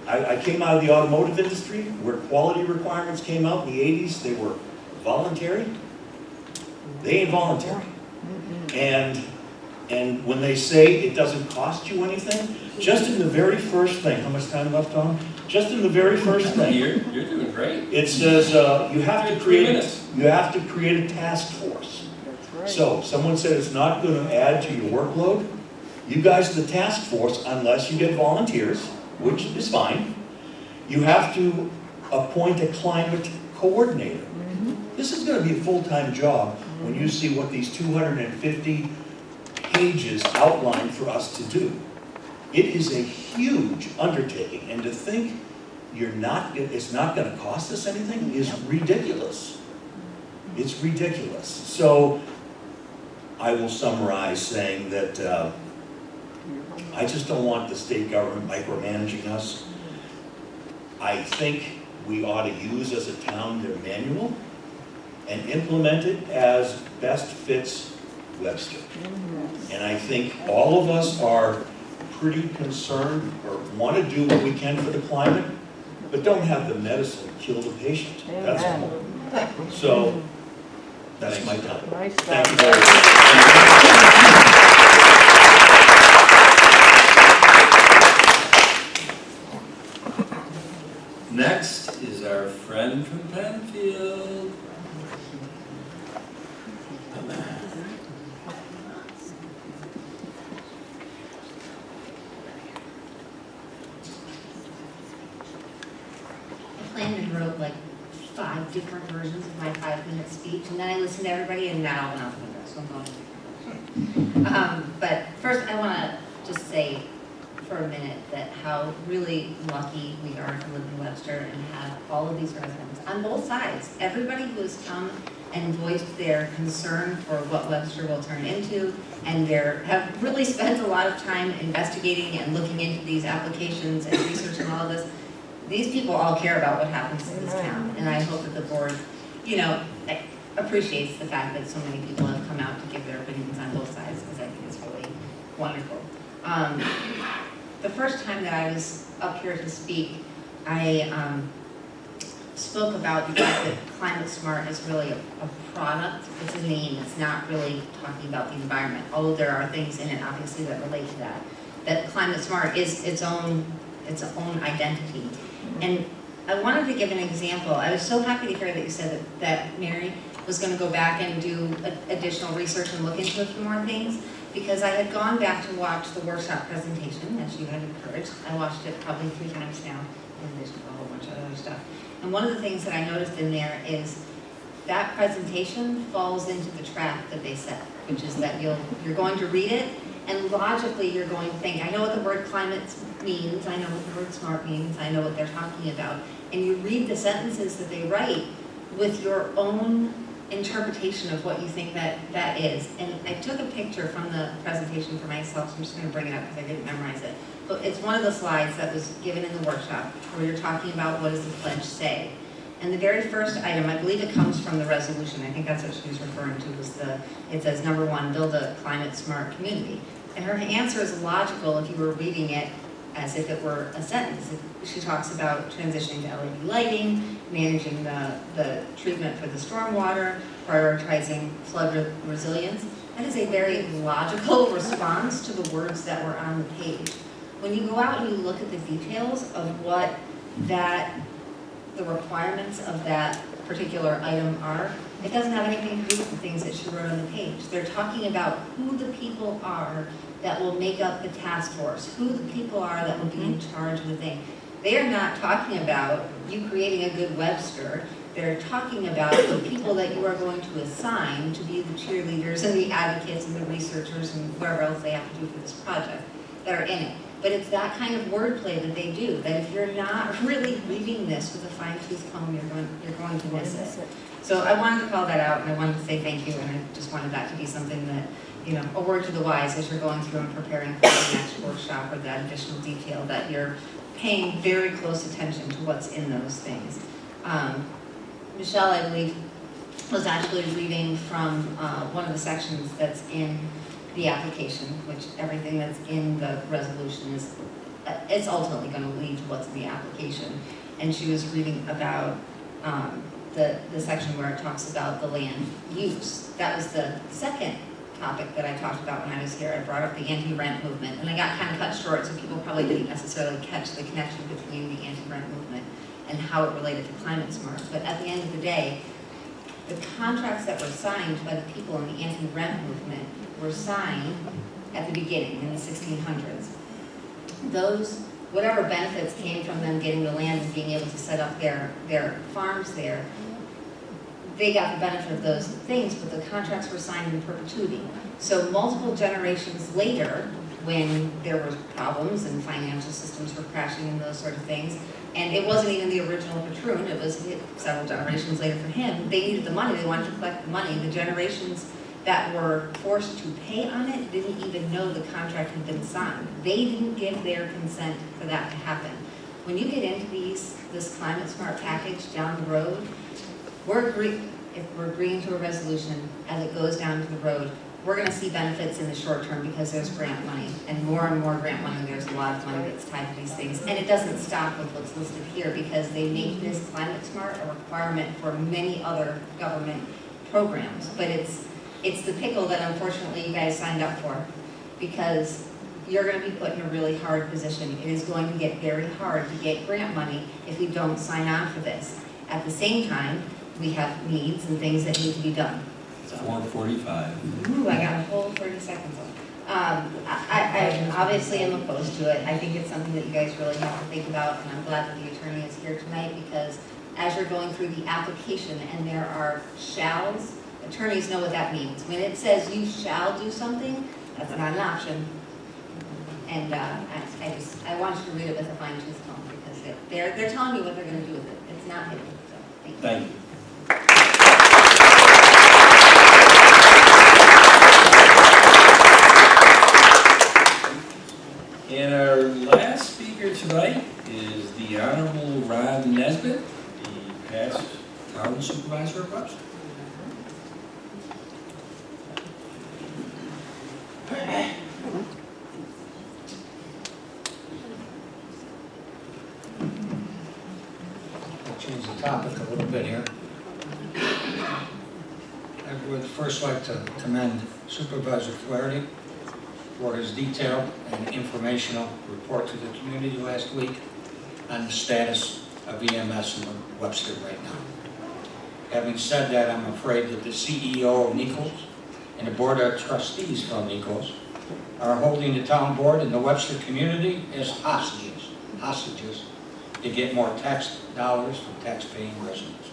I came out of the automotive industry where quality requirements came out in the 80s. They were voluntary. They ain't voluntary. And when they say it doesn't cost you anything, just in the very first thing, how much time left on? Just in the very first thing. You're doing great. It says you have to create a task force. So someone said it's not going to add to your workload. You guys are the task force unless you get volunteers, which is fine. You have to appoint a climate coordinator. This is going to be a full-time job when you see what these 250 pages outline for us to do. It is a huge undertaking, and to think it's not going to cost us anything is ridiculous. It's ridiculous. So I will summarize saying that I just don't want the state government micromanaging us. I think we ought to use as a town their manual and implement it as best fits Webster. And I think all of us are pretty concerned or want to do what we can for the climate, but don't have the medicine kill the patient. That's all. So that's my time. Thank you very much. Next is our friend from Penfield. I planned and wrote like 5 different versions of my 5-minute speech, and then I listened to everybody, and now I'm not going to go, so I'm going to different versions. But first, I want to just say for a minute that how really lucky we are to live in Webster and have all of these residents on both sides. Everybody who has come and voiced their concern for what Webster will turn into, and have really spent a lot of time investigating and looking into these applications and researching all of this. These people all care about what happens to this town, and I hope that the board, you know, appreciates the fact that so many people have come out to give their opinions on both sides, because I think it's really wonderful. The first time that I was up here to speak, I spoke about the fact that Climate Smart is really a product. It's a name. It's not really talking about the environment, although there are things in it, obviously, that relate to that. That Climate Smart is its own identity. And I wanted to give an example. I was so happy to hear that you said that Mary was going to go back and do additional research and look into a few more things, because I had gone back to watch the workshop presentation, as you had encouraged. I watched it probably 3 times now, in addition to a whole bunch of other stuff. And one of the things that I noticed in there is that presentation falls into the trap that they set, which is that you're going to read it, and logically you're going to think, I know what the word climate means, I know what the word smart means, I know what they're talking about, and you read the sentences that they write with your own interpretation of what you think that is. And I took a picture from the presentation for myself, so I'm just going to bring it up because I didn't memorize it. But it's one of the slides that was given in the workshop where you're talking about what does the pledge say. And the very first item, I believe it comes from the resolution, I think that's what she was referring to, was it says number 1, build a climate smart community. And her answer is logical if you were reading it as if it were a sentence. She talks about transitioning to LED lighting, managing the treatment for the stormwater, prioritizing flood resilience. That is a very logical response to the words that were on the page. When you go out and you look at the details of what that the requirements of that particular item are, it doesn't have anything to do with the things that she wrote on the page. They're talking about who the people are that will make up the task force, who the people are that will be in charge of the thing. They are not talking about you creating a good Webster. They're talking about the people that you are going to assign to be the cheerleaders and the advocates and the researchers and whatever else they have to do for this project that are in it. But it's that kind of wordplay that they do, that if you're not really reading this with a fine-tooth comb, you're going to miss it. So I wanted to call that out, and I wanted to say thank you, and I just wanted that to be something that, you know, a word to the wise as you're going through and preparing for the next workshop or that additional detail, that you're paying very close attention to what's in those things. Michelle, I believe, was actually reading from one of the sections that's in the application, which everything that's in the resolution is, it's ultimately going to lead to what's in the application. And she was reading about the section where it talks about the land use. That was the second topic that I talked about when I was here. I brought up the anti-rent movement, and I got kind of cut short, so people probably didn't necessarily catch the connection between the anti-rent movement and how it related to climate smart. But at the end of the day, the contracts that were signed by the people in the anti-rent movement were signed at the beginning, in the 1600s. Those, whatever benefits came from them getting the land and being able to set up their farms there, they got the benefit of those things, but the contracts were signed in perpetuity. So multiple generations later, when there were problems and financial systems were crashing and those sort of things, and it wasn't even the original patroon, it was several generations later for him, they needed the money, they wanted to collect the money. The generations that were forced to pay on it didn't even know the contract had been signed. They didn't give their consent for that to happen. When you get into this climate smart package down the road, if we're agreeing to a resolution as it goes down to the road, we're going to see benefits in the short term because there's grant money, and more grant money. There's a lot of money that's tied to these things, and it doesn't stop with what's listed here because they make this climate smart a requirement for many other government programs. But it's the pickle that unfortunately you guys signed up for, because you're going to be put in a really hard position. It is going to get very hard to get grant money if we don't sign on for this. At the same time, we have needs and things that need to be done. 4:45. Ooh, I got a whole 30 seconds on. I obviously am opposed to it. I think it's something that you guys really have to think about, and I'm glad that the attorney is here tonight, because as you're going through the application and there are shalls, attorneys know what that means. When it says you shall do something, that's not an option. And I want you to read it with a fine-tooth comb, because they're telling you what they're going to do with it. It's not hidden. So thank you. And our last speaker tonight is the Honorable Ron Nesbitt, the past town supervisor of Webster. I'll change the topic a little bit here. I would first like to commend Supervisor Flaherty for his detailed and informational report to the community last week on the status of EMS in Webster right now. Having said that, I'm afraid that the CEO of Nichols and the Board of Trustees from Nichols are holding the town board and the Webster community as hostages to get more tax dollars from tax-paying residents.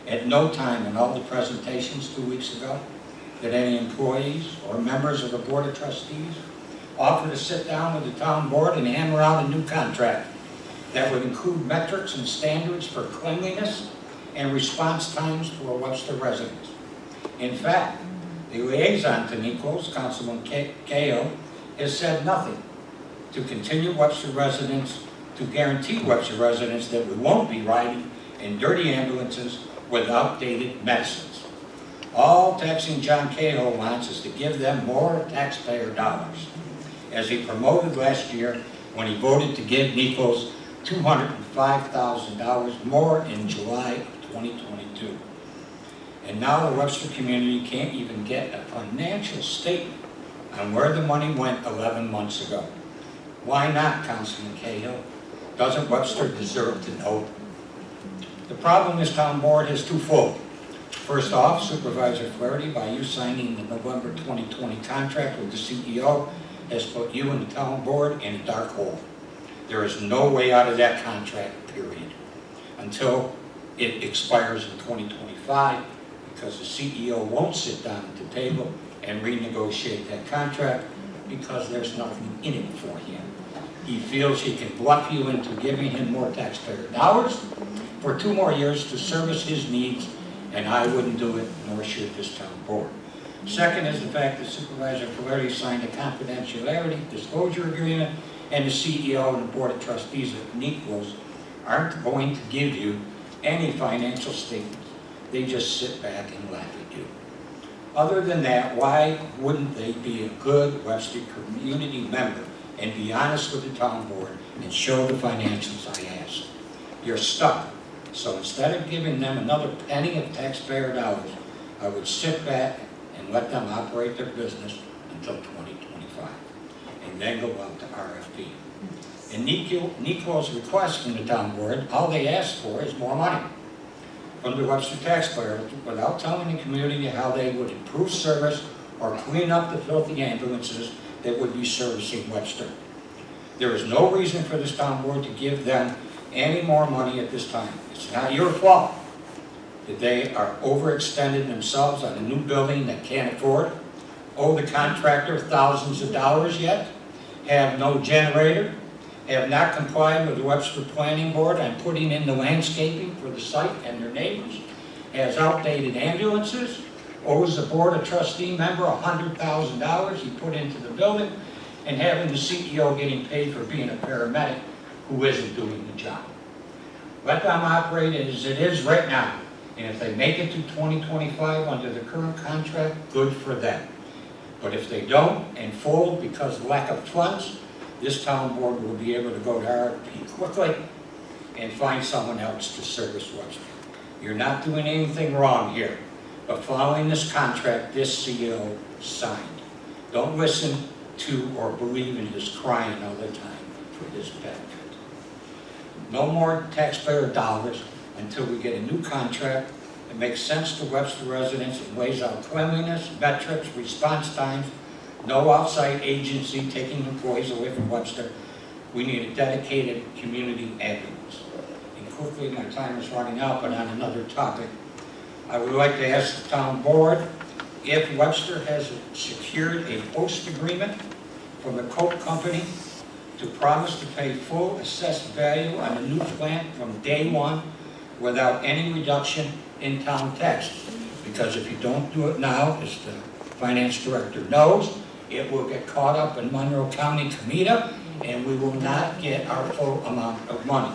At no time in all the presentations 2 weeks ago did any employees or members of the Board of Trustees offer to sit down with the town board and hammer out a new contract that would include metrics and standards for cleanliness and response times for Webster residents. In fact, the liaison to Nichols, Councilman Cahill, has said nothing to continue Webster residents, to guarantee Webster residents that we won't be riding in dirty ambulances with outdated medicines. All taxing John Cahill wants is to give them more taxpayer dollars, as he promoted last year when he voted to give Nichols $205,000 more in July of 2022. And now the Webster community can't even get a financial statement on where the money went 11 months ago. Why not, Councilman Cahill? Doesn't Webster deserve to know? problem this town board has twofold. First off, Supervisor Flaherty, by you signing the November 2020 contract with the CEO, has put you and the town board in a dark hole. There is no way out of that contract, period, until it expires in 2025, because the CEO won't sit down at the table and renegotiate that contract because there's nothing in it for him. He feels he can bluff you into giving him more taxpayer dollars for 2 more years to service his needs, and I wouldn't do it, nor should this town board. Second is the fact that Supervisor Flaherty signed a confidentiality disclosure agreement, and the CEO and the Board of Trustees of Nichols aren't going to give you any financial statements. They just sit back and laugh at you. Other than that, why wouldn't they be a good Webster community member and be honest with the town board and show the financials I asked? You're stuck. So instead of giving them another penny of taxpayer dollars, I would sit back and let them operate their business until 2025, and then go out to RFP. And Nico's request from the town board, all they asked for is more money from the Webster taxpayers without telling the community how they would improve service or clean up the filthy ambulances that would be servicing Webster. There is no reason for this town board to give them any more money at this time. It's not your fault that they are overextending themselves on a new building that can't afford, owe the contractor thousands of dollars yet, have no generator, have not complied with the Webster Planning Board on putting in the landscaping for the site and their neighbors, has outdated ambulances, owes the Board of Trustee member $100,000 he put into the building, and having the CEO getting paid for being a paramedic who isn't doing the job. Let them operate as it is right now, and if they make it to 2025 under the current contract, good for them. But if they don't and fold because of lack of funds, this town board will be able to go to RFP quickly and find someone else to service Webster. You're not doing anything wrong here, but following this contract this CEO signed. Don't listen to or believe in his crying all the time for his benefit. No more taxpayer dollars until we get a new contract that makes sense to Webster residents and lays out cleanliness, metrics, response times, no outside agency taking employees away from Webster. We need a dedicated community ambulance. And quickly, my time is running out, but on another topic, I would like to ask the town board if Webster has secured a post agreement from the Coke Company to promise to pay full assessed value on the new plant from day one without any reduction in town tax. Because if you don't do it now, as the finance director knows, it will get caught up in Monroe County Comida, and we will not get our full amount of money.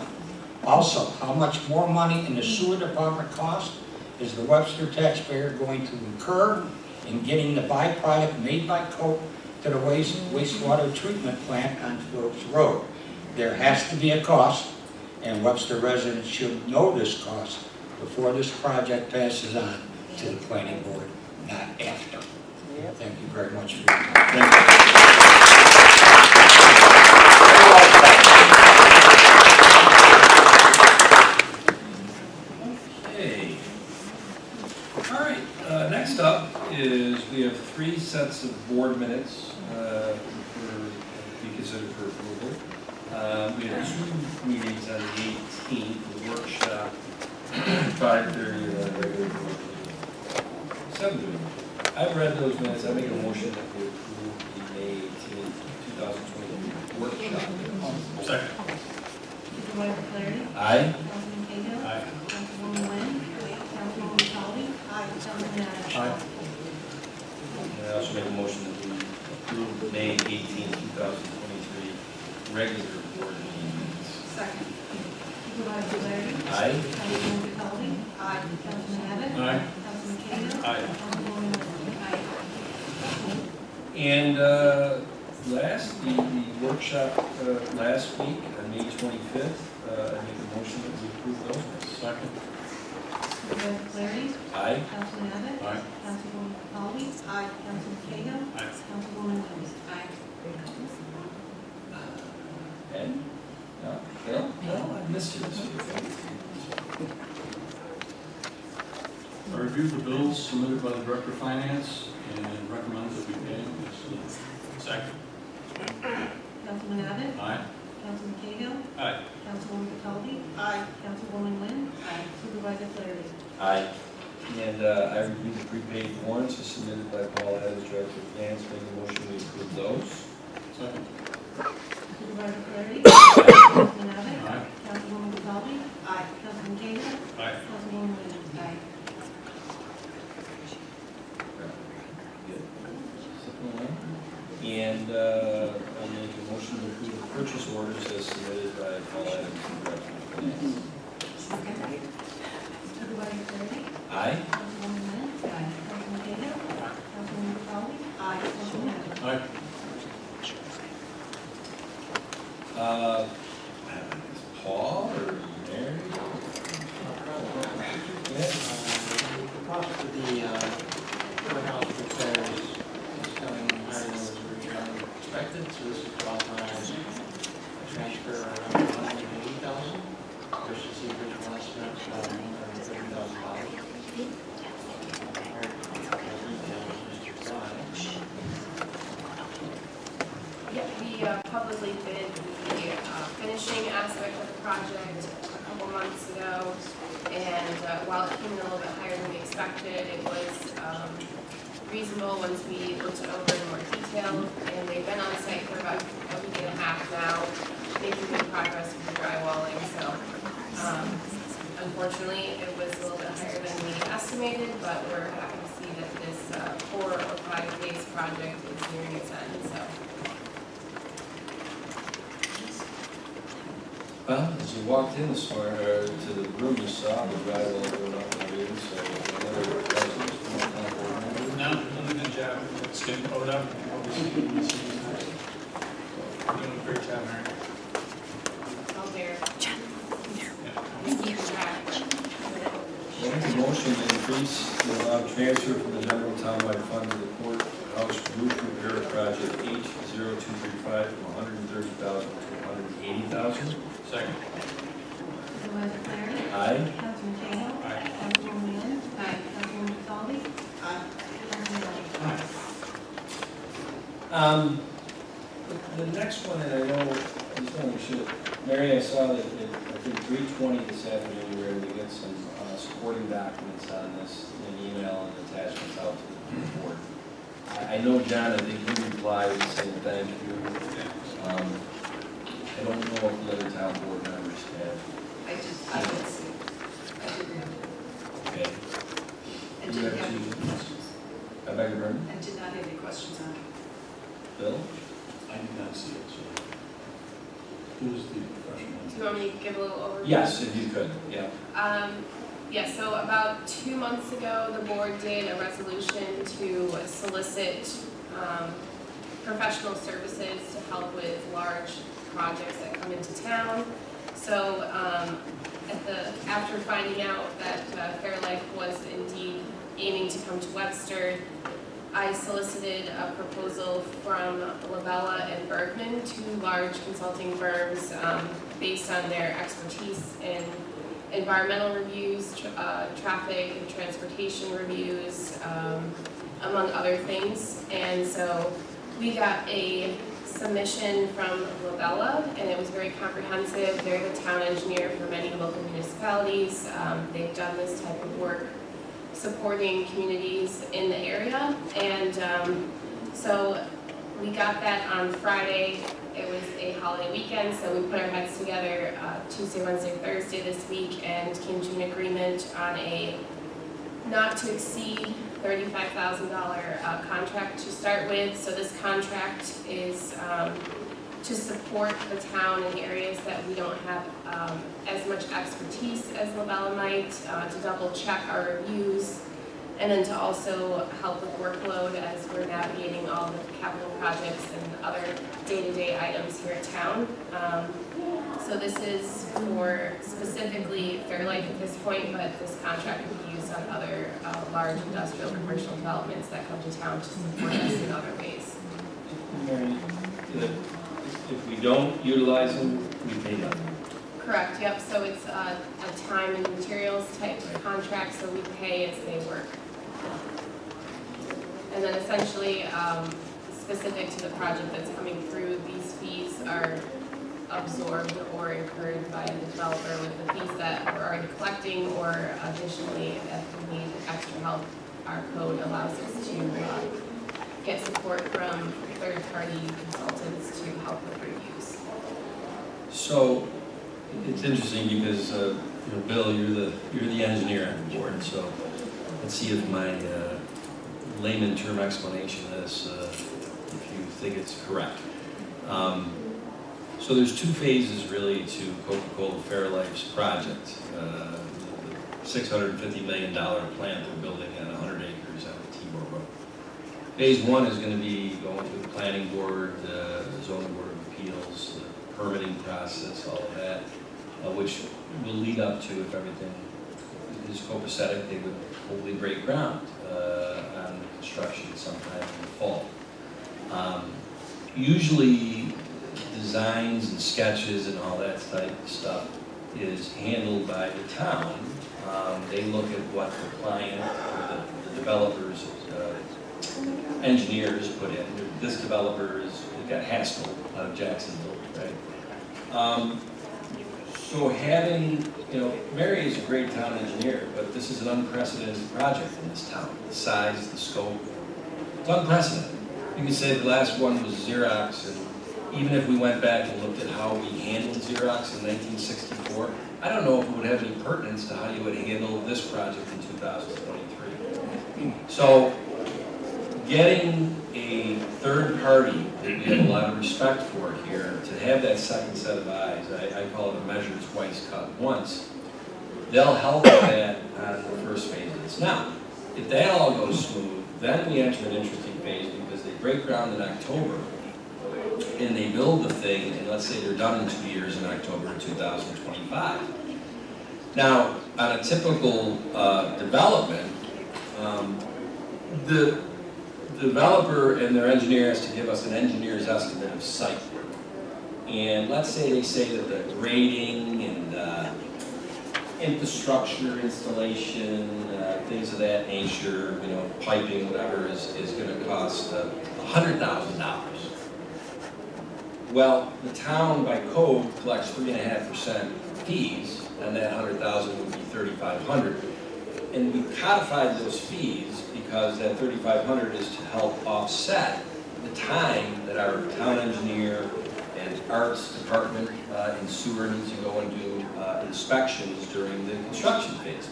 Also, how much more money in the sewer department cost is the Webster taxpayer going to incur in getting the byproduct made by Coke to the wastewater treatment plant on Phillips Road? There has to be a cost, and Webster residents should know this cost before this project passes on to the planning board, not after. Thank you very much for your time. Okay. All right, next up is we have 3 sets of board minutes to be considered for approval. We have 2 meetings on the 18th, the workshop, 5:30, regular board. 7:30. I've read those minutes. I make a motion that we approve the May 18th, 2023 workshop. Second. Supervisor Flaherty? Aye. Councilman Cahill? Aye. Councilwoman Wynn? Councilwoman Cowley? Councilman Adams? Aye. And I also make a motion that we approve the May 18th, 2023 regular board meeting minutes. Second. Supervisor Flaherty? Aye. Councilwoman Cowley? Aye. Councilman Abbott? Aye. Councilman Cahill? Aye. Councilwoman Wynn? And the workshop last week, on May 25th, I make a motion that we approve those minutes. Second. Supervisor Flaherty? Aye. Councilman Abbott? Aye. Councilwoman Cowley? Aye. Councilman Cahill? Aye. Councilwoman Wynn? Ed? No? Bill? No, I missed you this week. I reviewed the bills submitted by the Director of Finance and recommend that we pay them as needed. Second. Councilman Abbott? Aye. Councilman Cahill? Aye. Councilwoman Cataldi? Aye. Councilwoman Wynn? Aye. Supervisor Flaherty? Aye. And I reviewed the prepaid warrants as submitted by Paul Adams, Director of Finance, make a motion we approve those. Second. Supervisor Flaherty? Councilman Abbott? Aye. Councilwoman Cataldi? Aye. Councilman Cahill? Aye. Councilwoman Wynn? Aye. And I make a motion to approve the purchase orders as submitted by Paul Adams, Director of Finance. Supervisor Flaherty? Aye. Councilwoman Wynn? Aye. Councilman Cahill? Councilwoman Cataldi? Aye. Councilman Abbott? Aye. Paul or Mary? The cost for the courthouse repairs is coming higher than was originally expected, so this is to authorize a transfer around $180,000 versus the original estimate of $130,000. Yeah, we publicly bid the finishing aspect of the project a couple months ago, and while it came in a little bit higher than we expected, it was reasonable once we looked it over in more detail, and they've been on site for about a week and a half now, making good progress with the drywalling, so unfortunately, it was a little bit higher than we estimated, but we're happy to see that this 4 or 5 phase project is nearing its end, so. Well, as you walked in this morning, or to the room, you saw the drywall going up in the room, so another questions from the town board members? No, done a good job. It's getting coded up. Obviously, you see these guys. Doing a great job, Mary. All there. Make a motion to increase the allowed transfer from the general townwide fund to the courthouse roof repair project H0235 from $130,000 to $180,000. Second. Supervisor Flaherty? Aye. Councilman Cahill? Aye. Councilwoman Wynn? Aye. Councilwoman Cataldi? Aye. Councilman Abbott? The next one, and I know, I just want to make sure, Mary, I saw that at, I think 3:20 this afternoon, we were able to get some supporting documents on this in email and attachments out to the board. I know, John, I think you replied saying thank you. I don't know if the other town board members have. I did see. I did remember. Okay. I You didn't have have any to- questions. I beg your pardon? I did not have any questions on it. Bill? I did not see it, so. Who is the professional? Do you want me to give a little overview? Yes, if you could, yeah. Yeah, so about 2 months ago, the board did a resolution to solicit professional services to help with large projects that come into town. So after finding out that Fairlife was indeed aiming to come to Webster, I solicited a proposal from Labella and Bergman, 2 large consulting firms based on their expertise in environmental reviews, traffic and transportation reviews, among other things. And so we got a submission from Labella, and it was very comprehensive. They're the town engineer for many local municipalities. They've done this type of work supporting communities in the area. And so we got that on Friday. It was a holiday weekend, so we put our heads together Tuesday, Wednesday, Thursday this week and came to an agreement on a not to exceed $35,000 contract to start with. So this contract is to support the town in areas that we don't have as much expertise as Labella might, to double check our reviews, and then to also help with workload as we're navigating all the capital projects and other day-to-day items here at town. So this is for specifically Fairlife at this point, but this contract can be used on other large industrial commercial developments that come to town to support us in other ways. Mary, if we don't utilize them, we pay nothing. Correct, yep, so it's a time and materials type contract, so we pay as they work. And then essentially, specific to the project that's coming through, these fees are absorbed or incurred by the developer with the fees that we're already collecting, or additionally, if we need extra help, our code allows us to get support from third-party consultants to help with reviews. So, it's interesting because, Bill, you're the engineer on the board, so let's see if my layman term explanation of this, if you think it's correct. So there's two phases really to Coca-Cola Fairlife's project. The $650 million plant they're building on 100 acres on the Timor Road. Phase one is going to be going through the planning board, the zoning board of appeals, the permitting process, all of that, which will lead up to, if everything is copacetic, they would hopefully break ground on construction sometime in the fall. Usually designs and sketches and all that type of stuff is handled by the town. They look at what the client, or the developers, engineers put in. This developer is, they've got Haskell out of Jacksonville, right? So having, Mary is a great town engineer, but this is an unprecedented project in this town. The size, the scope, it's unprecedented. You can say the last one was Xerox, and even if we went back and looked at how we handled Xerox in 1964, I don't know if it would have any pertinence to how you would handle this project in 2023. So getting a third party that we have a lot of respect for here, to have that second set of eyes, I call it a measure twice, cut once, they'll help with that on the first phase of this. Now, if that all goes smooth, then we enter an interesting phase because they break ground in October and they build the thing, and let's say they're done in 2 years in October of 2025. Now, on a typical development, the developer and their engineer has to give us an engineer's estimate of site. And let's say they say that the grading and infrastructure installation, things of that nature, piping, whatever, is going to cost $100,000. Well, the town by code collects 3.5% fees, and that $100,000 would be $3,500. And we codified those fees because that $3,500 is to help offset the time that our town engineer and arts department and sewer needs to go and do inspections during the construction phase.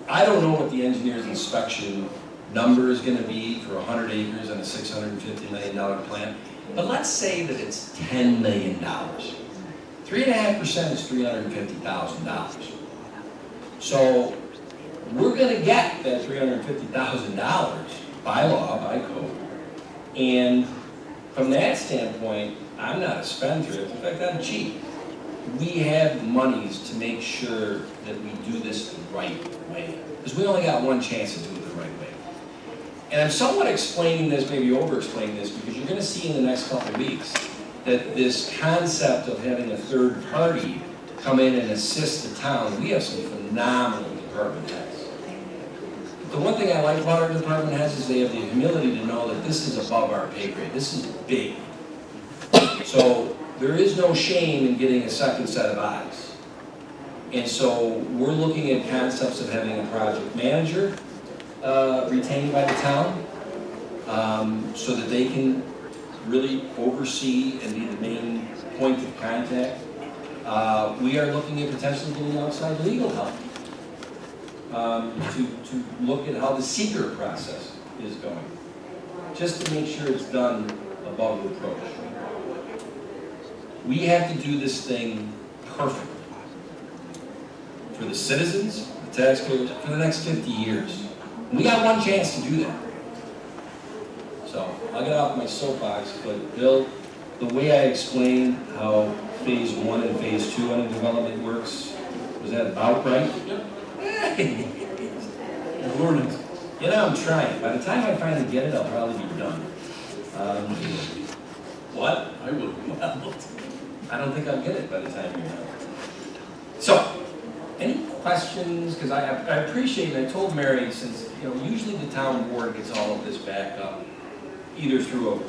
I don't know what the engineer's inspection number is going to be for 100 acres and a $650 million plant, but let's say that it's $10 million. 3.5% is $350,000. So we're going to get that $350,000 by law, by code, and from that standpoint, I'm not a spendthrift. In fact, I'm cheap. We have monies to make sure that we do this the right way, because we only got one chance to do it the right way. And I'm somewhat explaining this, maybe over-explaining this, because you're going to see in the next couple of weeks that this concept of having a third party come in and assist the town, we have some phenomenal department heads. The one thing I like about our department heads is they have the humility to know that this is above our pay grade. This is big. So there is no shame in getting a second set of eyes. And so we're looking at concepts of having a project manager retained by the town so that they can really oversee and be the main point of contact. We are looking at potentially getting outside legal help to look at how the seeker process is going, just to make sure it's done above reproach. We have to do this thing perfectly for the citizens, the taxpayers, for the next 50 years. And we got one chance to do that. So I'll get off my soapbox, but Bill, the way I explained how phase 1 and phase 2 under development works, was that about right? Yep. I'm trying. By the time I finally get it, I'll probably be done. What? I will. Well, I don't think I'll get it by the time you're done. So, any questions? Because I appreciate, and I told Mary, since, you know, usually the town board gets all of this back up, either through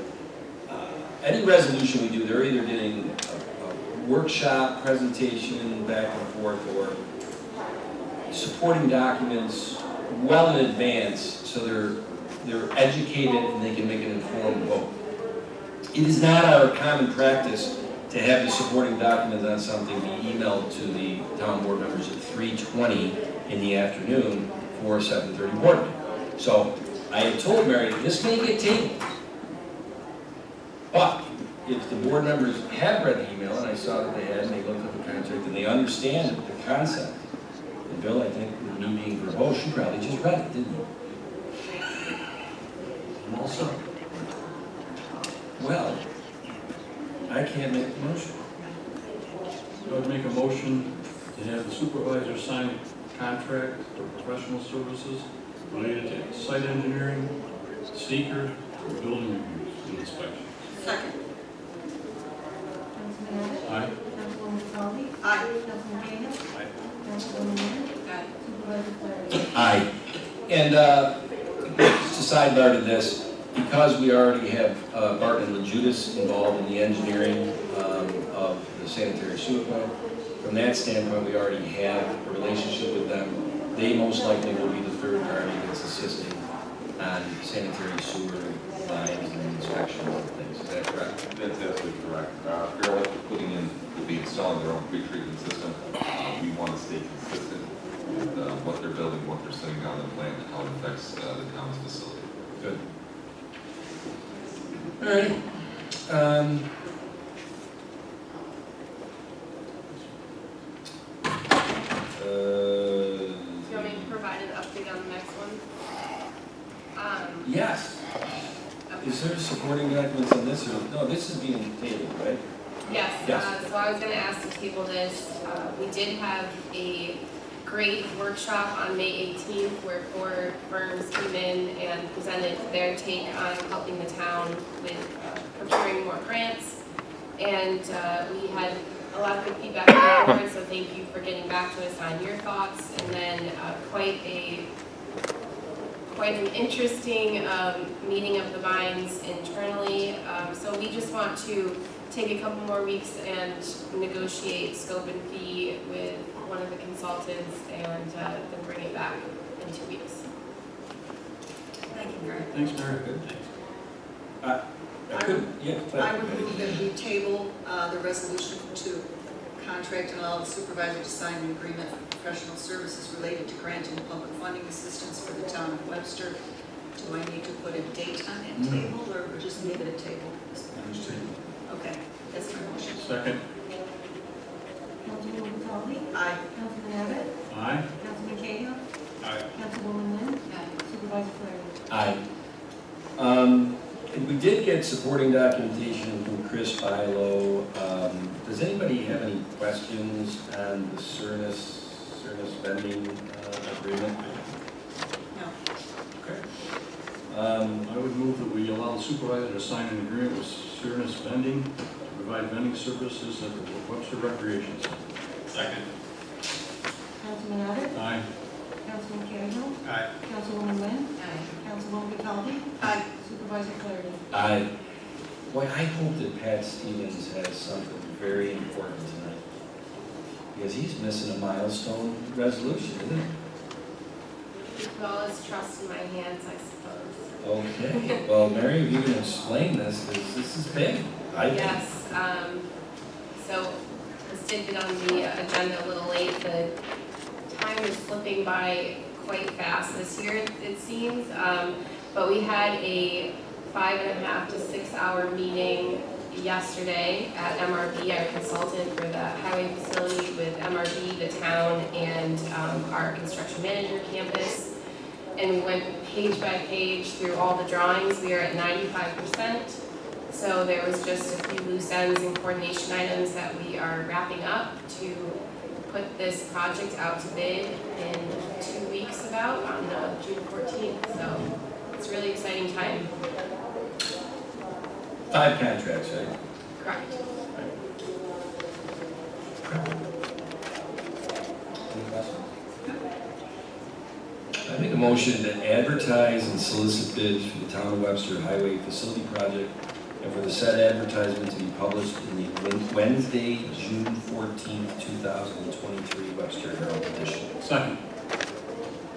any resolution we do, they're either getting a workshop, presentation, back and forth, or supporting documents well in advance, so they're educated and they can make an informed vote. It is not our common practice to have the supporting documents on something be emailed to the town board members at 3:20 in the afternoon for a 7:30 board meeting. So I had told Mary, this may get tabled. But if the board members have read the email, and I saw that they had, and they looked at the contract, and they understand the concept, and Bill, I think, with me being verbose, you probably just read it, didn't you? I'm all set. Well, I can't make the motion. I would make a motion to have the supervisor sign a contract for professional services related to site engineering, seeker, and building reviews and inspections. Second. Councilman Abbott? Aye. Councilwoman Caldwell? Aye. Councilman Cahill? Aye. Councilwoman Wynn? Aye. Supervisor Flaherty? Aye. And just a sidebar to this, because we already have Barton and Judas involved in the engineering of the sanitary sewer plant, from that standpoint, we already have a relationship with them. They most likely will be the third party that's assisting on sanitary sewer lines and inspection and things. Is that correct? That's absolutely correct. Fairlight is putting in, will be installing their own pre-treatment system. We want to stay consistent with what they're building, what they're setting down the plant, and how it affects the town's facility. Good. All right. Do you want me to provide an update on the next one? Yes. Okay. Is there supporting documents on this, or, no, this is being tabled, right? Yes, Yes. so I was gonna ask to table this. We did have a great workshop on May 18th where 4 firms came in and presented their take on helping the town with procuring more grants. And we had a lot of good feedback from the board, so thank you for getting back to us on your thoughts. And then quite an interesting meeting of the minds internally. So we just want to take a couple more weeks and negotiate scope and fee with one of the consultants and then bring it back in 2 weeks. Thank you, Mary. Thanks, Mary. I couldn't, yeah. I would move that we table the resolution to contract and allow the supervisor to sign an agreement for professional services related to granting public funding assistance for the town of Webster. Do I need to put a date on that table, or just leave it at table? Just table. Okay, that's my motion. Second. Councilwoman Caldwell? Aye. Councilman Abbott? Aye. Councilman Cahill? Aye. Councilwoman Wynn? Supervisor Flaherty? Aye. And we did get supporting documentation from Chris Philo. Does anybody have any questions on the Cernus vending agreement? No. Okay. I would move that we allow the supervisor to sign an agreement with Cernus Vending to provide vending services at the Webster Recreation Center. Second. Councilman Abbott? Aye. Councilman Cahill? Aye. Councilwoman Wynn? Aye. Councilwoman Caldwell? Aye. Supervisor Flaherty? Aye. Boy, I hope that Pat Stevens has something very important tonight, because he's missing a milestone resolution, isn't he? Well, it's trust in my hands, I suppose. Okay, well, Mary, if you can explain this, because this is big, I think. Yes, so this did get on the agenda a little late. The time is slipping by quite fast this year, it seems. But we had a 5.5 to 6 hour meeting yesterday at MRB, our consultant for the highway facility, with MRB, the town, and our construction manager campus. And we went page by page through all the drawings. We are at 95%. So there was just a few loose ends and coordination items that we are wrapping up to put this project out to bid in 2 weeks about on June 14th. So it's a really exciting time. 5 contracts, right? Correct. I make a motion to advertise and solicit bids for the Town of Webster Highway Facility Project and for the said advertisement to be published in the Wednesday, June 14th, 2023 Webster Herald edition. Second.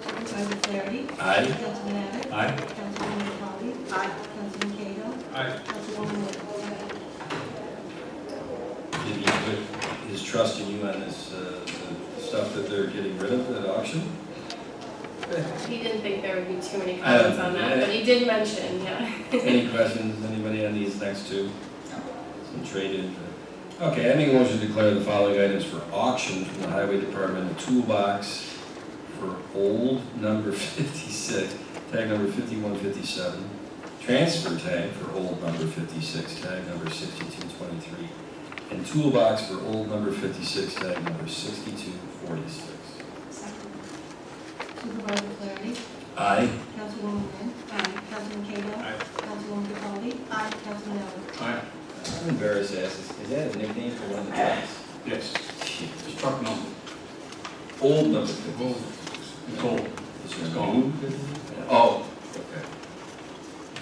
Supervisor Flaherty. Aye. Councilman Abbott. Aye. Councilwoman Capali. Aye. Councilman Cahill. Aye. Councilwoman Wood. Did he put his trust in you on this, the stuff that they're getting rid of at auction? He didn't think there would be too many I don't comments on think- that, but he did mention, yeah. Any questions, anybody on these next two? Some trade-in. Okay, I make a motion to declare the following items for auction from the Highway Department: a toolbox for old number 56, tag number 5157, transfer tag for old number 56, tag number 6223, and toolbox for old number 56, tag number 6246. Supervisor Flaherty. Aye. Councilwoman Wynn. Aye. Councilman Cahill. Aye. Councilwoman Capali. Aye. Councilman Abbott. Aye. I'm embarrassed to ask this. Is that a nickname for one of the trucks? Yes. It's truck number. Old number 50. It's old. Is it gone? Oh, okay.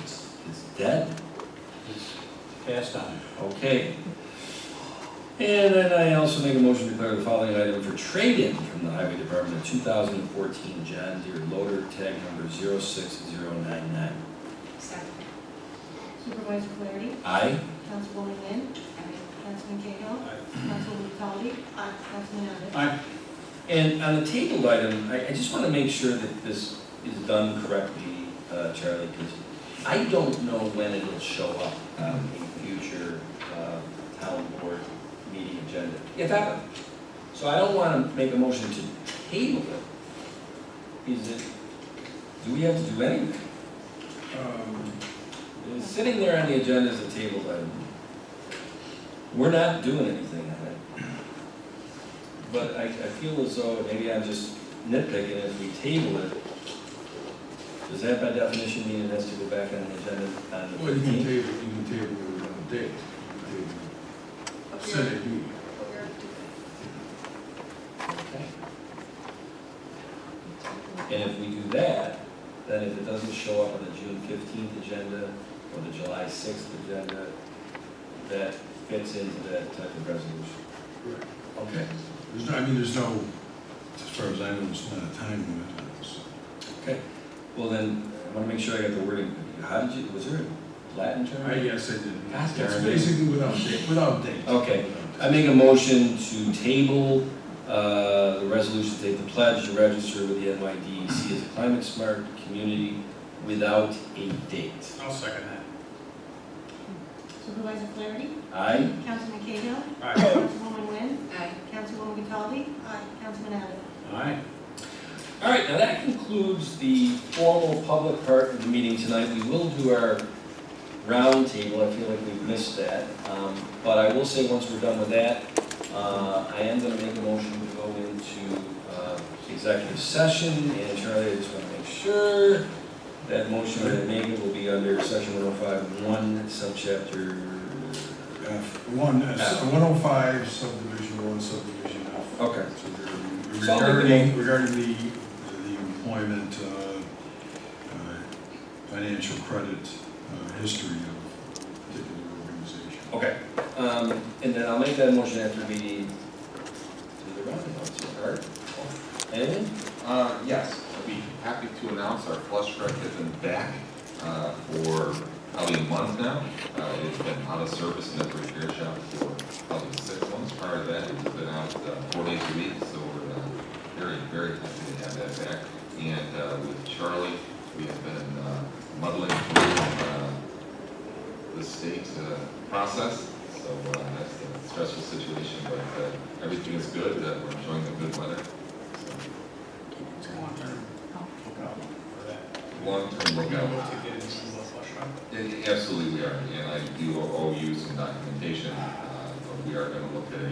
It's dead? It's passed on. Okay. And then I also make a motion to declare the following item for trade-in from the Highway Department: a 2014 John Deere loader, tag number 06099. Second. Supervisor Flaherty. Aye. Councilwoman Wynn. Aye. Councilman Cahill. Councilwoman Capali. Aye. Councilman Abbott. Aye. And on the tabled item, I just want to make sure that this is done correctly, Charlie, because I don't know when it'll show up on a future town board meeting agenda, if ever. So I don't want to make a motion to table it. Do we have to do anything? It's sitting there on the agenda as a tabled item. We're not doing anything on it. But I feel as though maybe I'm just nitpicking. If we table it, does that by definition mean it has to go back on the agenda on the Well, you can 15th? table it on a date. Set a date. Okay. And if we do that, then if it doesn't show up on the June 15th agenda or the July 6th agenda, that fits into that type of resolution. Correct. Okay. There's no, as far as I know, it's not a time limit on this. Okay. Well then, I want to make sure I got the wording. How did you, was there a Latin term? Yes, I did. God It's darn it. basically without date. Okay. I make a motion to table the resolution to take the pledge to register with the NYDEC as a climate smart community without a date. I'll second that. Supervisor Flaherty. Aye. Councilman Cahill. Aye. Councilwoman Wynn. Aye. Councilwoman Capali. Aye. Councilman Abbott. Aye. All right, now that concludes the formal public part of the meeting tonight. We will do our round table. I feel like we've missed that. But I will say, once we're done with that, I am going to make a motion to go into executive session. And Charlie, I just want to make sure that motion that I make will be under section 105.1, subchapter F. 105, subdivision 1, subdivision F. Okay. So regarding the employment, financial credit history of a particular organization. Okay. And then I'll make that motion after we do the roundabouts. Art? Anything? Yes, I'd be happy to announce our flush truck has been back for probably a month now. It's been out of service in the repair shop for probably 6 months. Prior to that, it's been out 4 days a week, so we're very, very happy to have that back. And with Charlie, we have been muddling through the state process, so that's a stressful situation, but everything is good. We're enjoying the good weather. Long-term lookout for that. Long-term lookout. To get into the flush run. Yeah, absolutely we are, and I do owe you some documentation, but we are going to look at a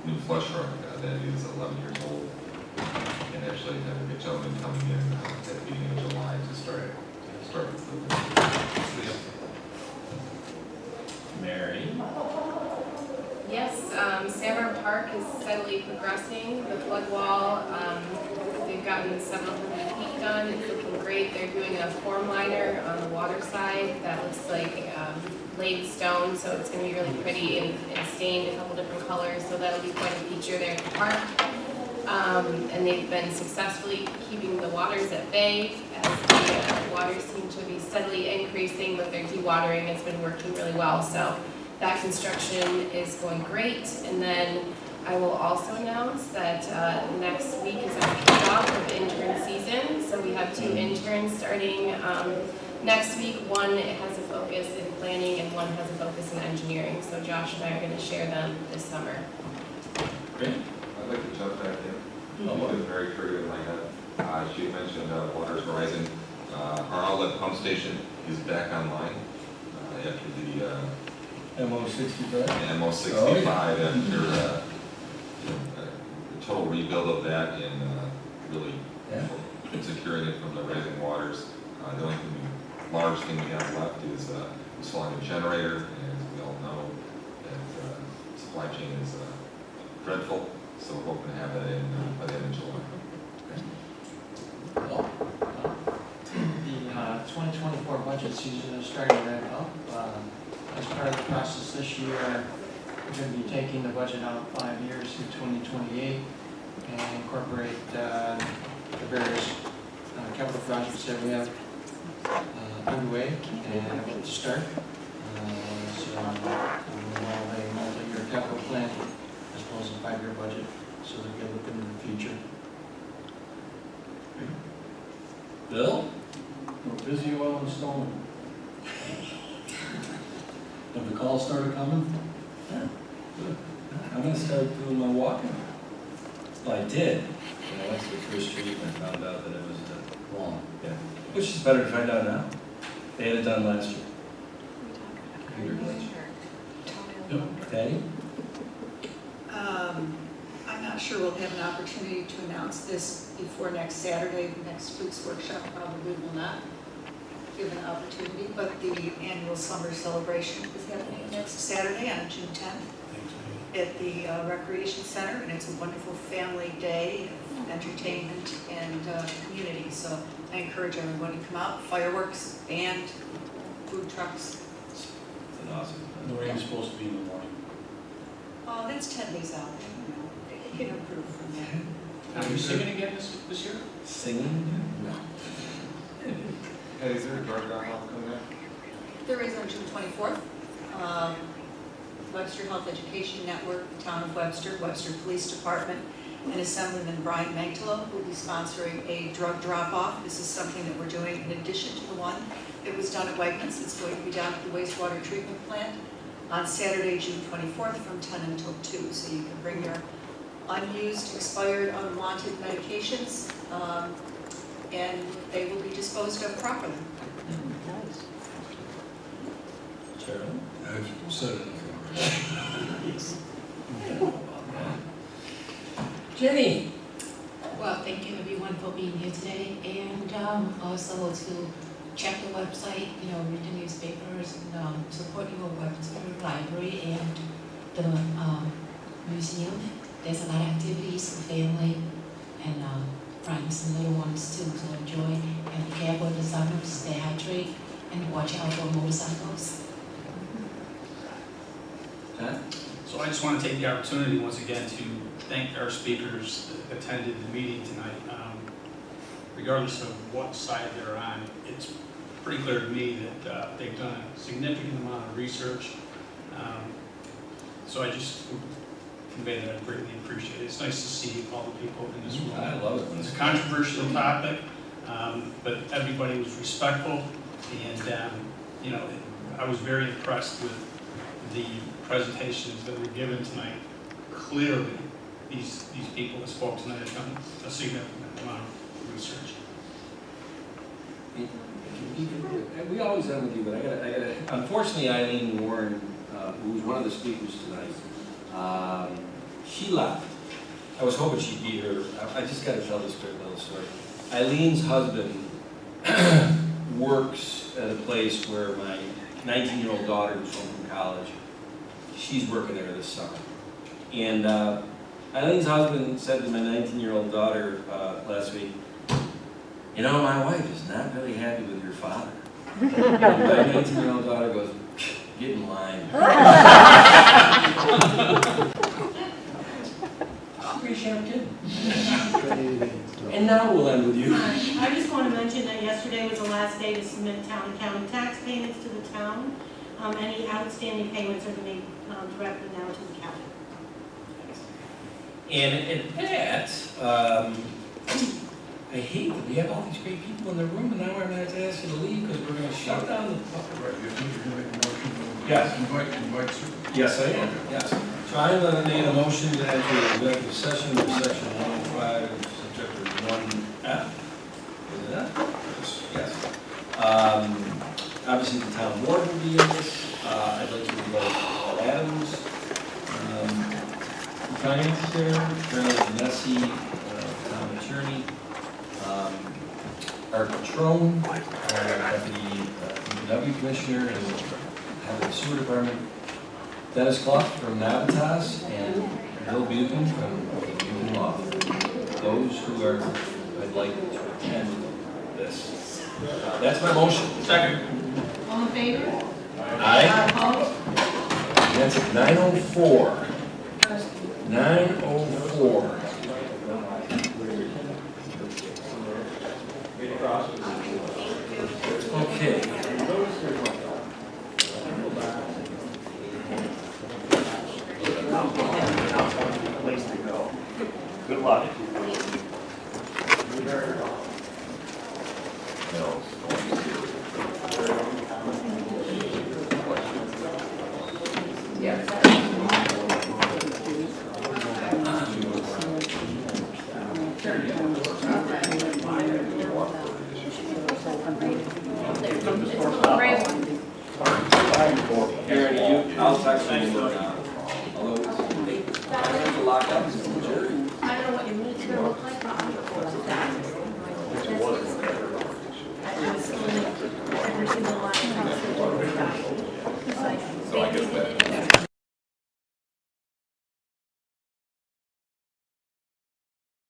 new flush truck that is 11 years old, and actually have a gentleman coming in at the beginning of July to start with the Mary? Yes, Sandburn Park is steadily progressing. The flood wall, they've gotten several hundred feet done, it's looking great. They're doing a form liner on the water side that looks like laid stone, so it's gonna be really pretty and stained a couple different colors, so that'll be quite a feature there at the park. And they've been successfully keeping the waters at bay as the waters seem to be steadily increasing, but their dewatering has been working really well. So that construction is going great. And then I will also announce that next week is our kickoff of intern season. So we have 2 interns starting next week. One has a focus in planning and one has a focus in engineering. So Josh and I are going to share them this summer. Great. I'd like to jump back in. It was very clear in my head. She had mentioned water's rising. Our outlet pump station is back online after the MO65? MO65 after the total rebuild of that and really securing it from the rising waters. The only large thing we have left is installing a generator, and as we all know, that supply chain is dreadful. So we're hoping to have that in by the end of July. The 2024 budget season is starting to ramp up. As part of the process this year, we're going to be taking the budget out 5 years through 2028 and incorporate the various capital projects that we have underway and about to start. So we'll have a multi-year capital plan as well as a 5-year budget, so that we can look into the future. Bill? We're busy while installing. Have the calls started coming? Yeah. Good. I'm gonna start doing my walking. Well, I did. When I went to the first street and I found out that it was wrong. Yeah. Which is better to find out now. They had it done last year. Computer glitch. Patty? I'm not sure we'll have an opportunity to announce this before next Saturday. Next week's workshop probably will not give an opportunity, but the annual summer celebration is happening next Saturday on June 10th at the Recreation Center, and it's a wonderful family day of entertainment and community. So I encourage everyone to come out. Fireworks, band, food trucks. It's an awesome. The rain is supposed to be in the morning. Oh, that's 10 days out. It can improve from there. Are you singing again this year? Singing? No. Hey, is there a drug drop-off coming up? There is on June 24th. Webster Health Education Network, the Town of Webster, Webster Police Department, and Assemblyman Brian Magtolo will be sponsoring a drug drop-off. This is something that we're doing in addition to the one that was done at Wegmans. It's going to be down at the wastewater treatment plant on Saturday, June 24th from 10 until 2. So you can bring your unused, expired, unwanted medications, and they will be disposed of properly. Cheryl? I've said it. Jenny? Well, thank you everyone for being here today, and also to check the website, read the newspapers, and support your Webster Library and the museum. There's a lot of activities for family and friends and little ones too to enjoy, and be careful in the summer, stay hydrated, and watch out for motorcycles. Huh? So I just want to take the opportunity once again to thank our speakers that attended the meeting tonight. Regardless of what side they're on, it's pretty clear to me that they've done a significant amount of research. So I just convey that I greatly appreciate it. It's nice to see all the people in this room. I love it. It's a controversial topic, but everybody was respectful, and I was very impressed with the presentations that were given tonight. Clearly, these people that spoke tonight have done a significant amount of research. We always end with you, but I gotta. Unfortunately, Eileen Warren, who was one of the speakers tonight, she left. I was hoping she'd be here. I just gotta tell this quick little story. Eileen's husband works at a place where my 19-year-old daughter, who's home from college, she's working there this summer. And Eileen's husband said to my 19-year-old daughter last week, you know, my wife is not very happy with your father. And my 19-year-old daughter goes, get in line. Pretty sharp kid. And now we'll end with you. I just want to mention that yesterday was the last day to submit town and county tax payments to the town. Any outstanding payments are made directly now to the county. And at that, I hate that we have all these great people in the room, and now I'm going to have to ask you to leave because we're going to shut down the public. Right, you think you're gonna make a motion? Yes. Invite Sue. Yes, I am, yes. So I'm going to make a motion to enter executive session under section 105, subject to 1F. Is it that? Yes. Obviously, the town board will be in this. I'd like to invite Paul Adams, finance secretary, Carolyn Nessie, town attorney, our patron, our deputy DPW commissioner, and head of the sewer department, Dennis Clough from Navitas, and Bill Buchan from Buchan Law. Those who are, I'd like to attend this. That's my motion. Second. All in favor? Aye. Opposed? That's at 9:04. 9:04. Okay. Place to go. Good luck. Karen, I'll text you. Although